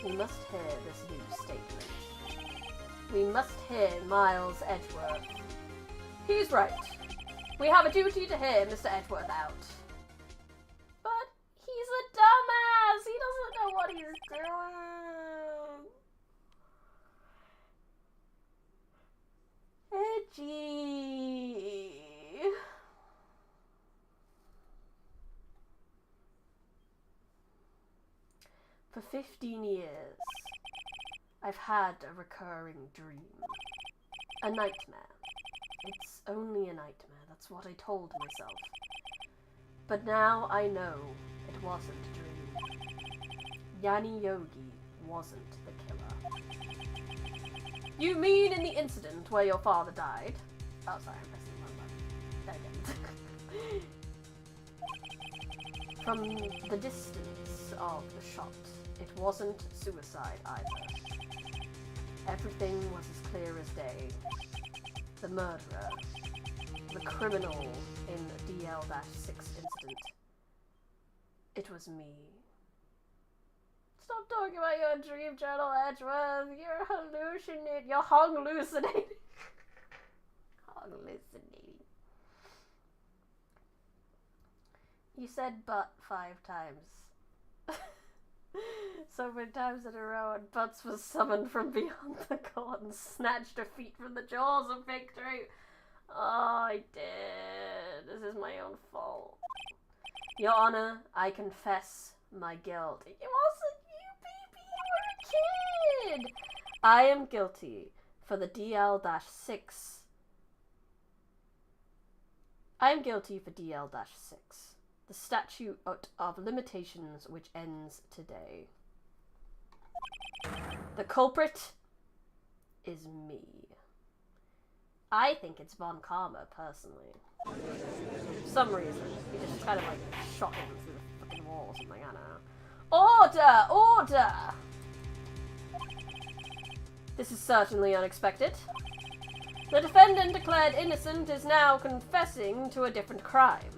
We must hear this new statement. We must hear Miles Edgeworth. He's right. We have a duty to hear Mr. Edgeworth out. But he's a dumbass! He doesn't know what he's doing! For 15 years, I've had a recurring dream. A nightmare. It's only a nightmare, that's what I told myself. But now I know it wasn't a dream. Yanni Yogi wasn't the killer. You mean in the incident where your father died? Oh, sorry, I'm pressing the wrong button. From the distance of the shot, it wasn't suicide either. Everything was as clear as day. The murderer, the criminal in the DL-6 incident. It was me. Stop talking about your dream journal, Edgeworth. You're hallucinating. You're hallucinating. Hallucinating. You said "but" 5 times. So many times in a row, and Butts was summoned from beyond the court and snatched defeat from the jaws of victory. Oh, I did. This is my own fault. Your Honor, I confess my guilt. It wasn't you, baby. You were a kid. I am guilty for the DL-6. I am guilty for DL-6. The statute of limitations which ends today. The culprit is me. I think it's Von Karma, personally. For some reason, he just kind of like shot him through the fucking wall or something, I don't know. Order! Order! This is certainly unexpected. The defendant declared innocent is now confessing to a different crime.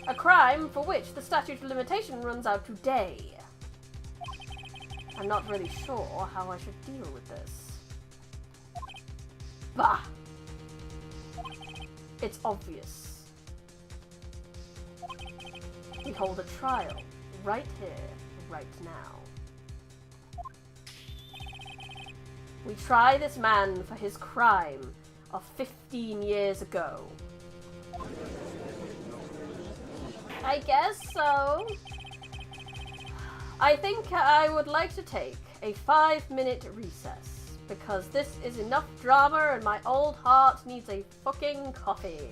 A crime for which the statute of limitation runs out today. I'm not really sure how I should deal with this. Bah! It's obvious. We hold a trial right here, right now. We try this man for his crime of 15 years ago. I guess so. I think I would like to take a 5-minute recess, because this is enough drama and my old heart needs a fucking coffee.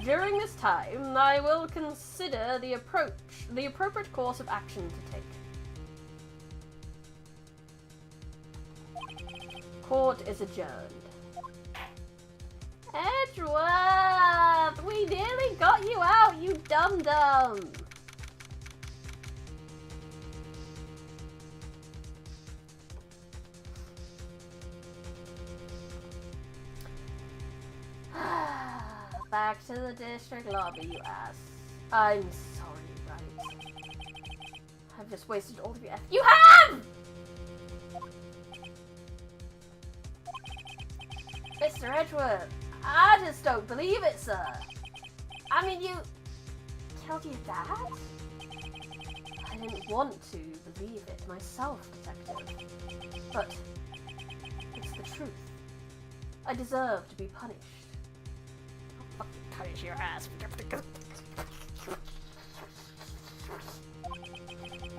During this time, I will consider the appropriate course of action to take. Court is adjourned. Edgeworth! We nearly got you out, you dum-dum! Back to the district lobby, you ass. I'm sorry, right? I've just wasted all of your effort. You have! Mr. Edgeworth, I just don't believe it, sir. I mean, you killed your dad? I didn't want to believe it myself, detective. But it's the truth. I deserve to be punished. I'll fucking punish your ass.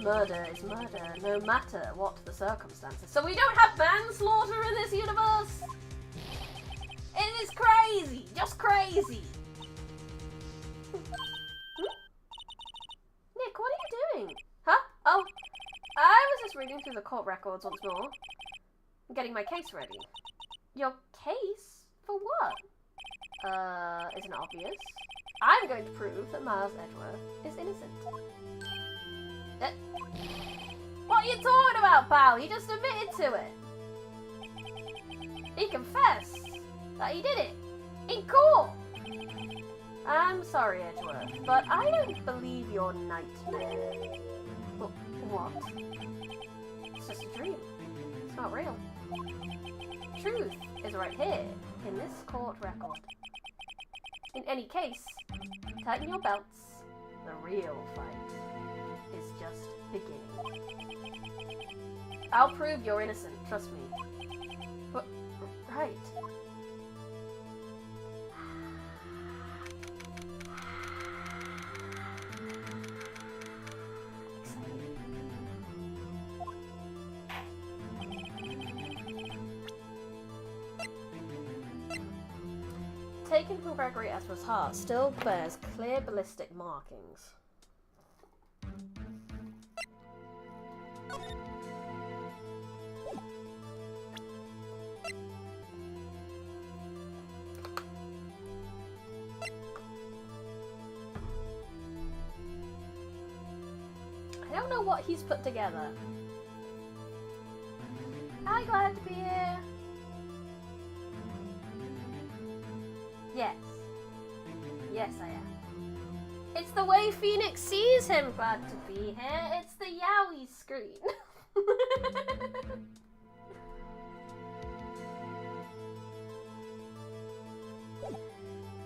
Murder is murder, no matter what the circumstances. So we don't have manslaughter in this universe? It is crazy! Just crazy! Nick, what are you doing? Huh? Oh, I was just reading through the court records once more. I'm getting my case ready. Your case? For what? Isn't it obvious? I'm going to prove that Miles Edgeworth is innocent. What are you talking about, pal? He just admitted to it. He confessed that he did it. In court. I'm sorry, Edgeworth, but I don't believe your nightmare. What? It's just a dream. It's not real. Truth is right here, in this court record. In any case, tighten your belts. The real fight is just beginning. I'll prove you're innocent, trust me. But, right. taken from Gregory Ezra's heart still bears clear ballistic markings. I don't know what he's put together. Hi, glad to be here. Yes. Yes, I am. It's the way Phoenix sees him, glad to be here. It's the Yowie screen.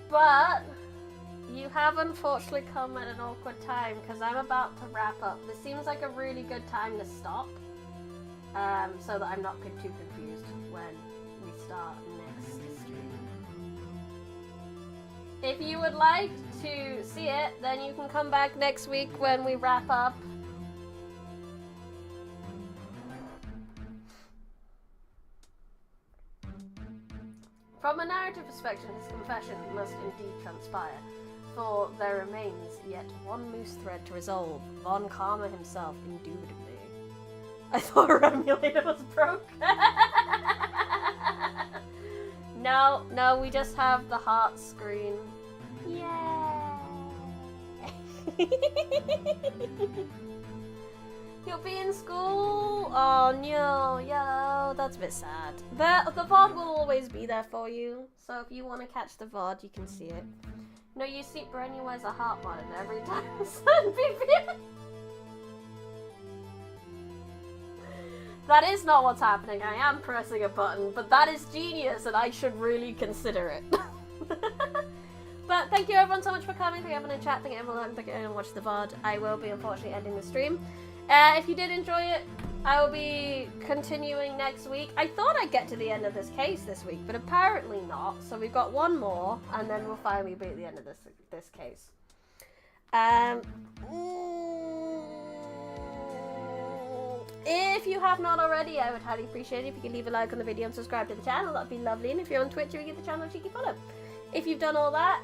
But you have unfortunately come at an awkward time because I'm about to wrap up. This seems like a really good time to stop, so that I'm not too confused when we start next stream. If you would like to see it, then you can come back next week when we wrap up. From a narrative perspective, his confession must indeed transpire, for there remains yet one loose thread to resolve. Von Karma himself, indubitably. I thought our emulator was broke. No, we just have the heart screen. Yay! You'll be in school? Oh no, yo, that's a bit sad. The VOD will always be there for you, so if you want to catch the VOD, you can see it. No, you see, Brenny wears a heart button every time son BB. That is not what's happening. I am pressing a button, but that is genius, and I should really consider it. But thank you everyone so much for coming. Thank you everyone in chat. Thank you everyone who watched the VOD. I will be unfortunately ending the stream. If you did enjoy it, I will be continuing next week. I thought I'd get to the end of this case this week, but apparently not. So we've got one more, and then we'll finally be at the end of this case. If you have not already, I would highly appreciate it if you could leave a like on the video and subscribe to the channel. That'd be lovely. And if you're on Twitch, you can give the channel a cheeky follow. If you've done all that,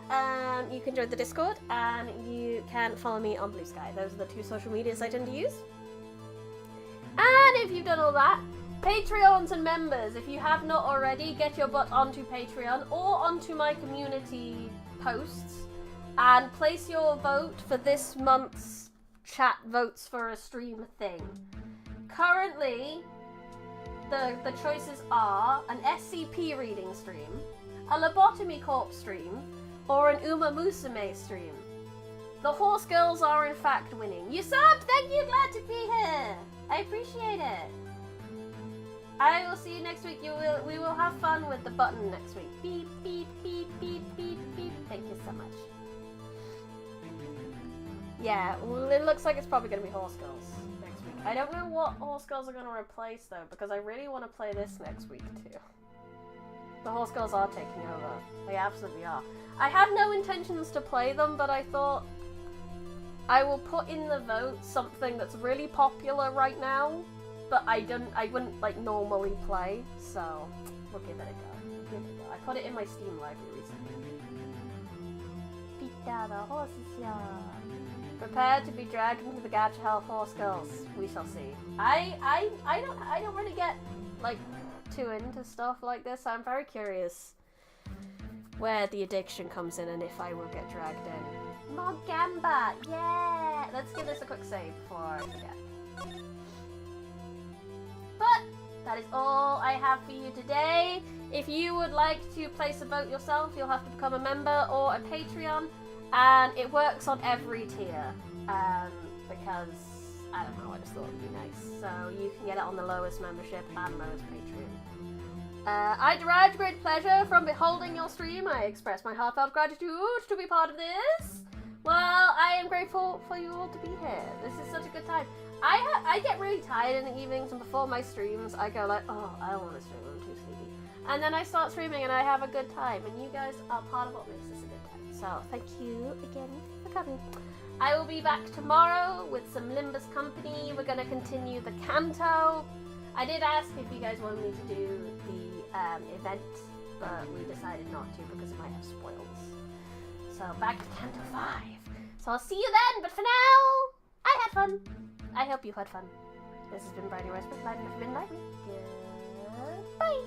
you can join the Discord and you can follow me on Blue Sky. Those are the two social medias I tend to use. And if you've done all that, Patreons and members, if you have not already, get your butt onto Patreon or onto my community posts and place your vote for this month's chat votes for a stream thing. Currently, the choices are an SCP reading stream, a lobotomy corpse stream, or an Uma Musume stream. The horse girls are in fact winning. You subbed! Thank you! Glad to be here! I appreciate it. I will see you next week. We will have fun with the button next week. Beep, beep, beep, beep, beep, beep. Thank you so much. Yeah, well, it looks like it's probably going to be horse girls next week. I don't know what horse girls are going to replace though, because I really want to play this next week too. The horse girls are taking over. They absolutely are. I have no intentions to play them, but I thought I will put in the vote something that's really popular right now, but I wouldn't like normally play, so we'll give it a go. I put it in my Steam library recently. Pita the horses, yeah. Prepare to be dragged into the gacha hell, horse girls. We shall see. I don't really get like too into stuff like this. I'm very curious where the addiction comes in and if I will get dragged in. More Gamba! Yeah! Let's give this a quick save before I forget. But that is all I have for you today. If you would like to place a vote yourself, you'll have to become a member or a Patreon, and it works on every tier, because I don't know, I just thought it would be nice. So you can get it on the lowest membership and lowest Patreon. I derived great pleasure from beholding your stream. I express my heartfelt gratitude to be part of this. Well, I am grateful for you all to be here. This is such a good time. I get really tired in the evenings, and before my streams, I go like, oh, I don't want to stream, I'm too sleepy. And then I start streaming and I have a good time, and you guys are part of what makes this a good time. So thank you again for coming. I will be back tomorrow with some Limbus company. We're going to continue the Kanto. I did ask if you guys wanted me to do the event but we decided not to because it might have spoils. So back to Canto 5. So I'll see you then, but for now, I had fun. I hope you had fun. This has been Briny Rose with Life with Midnight. Goodbye.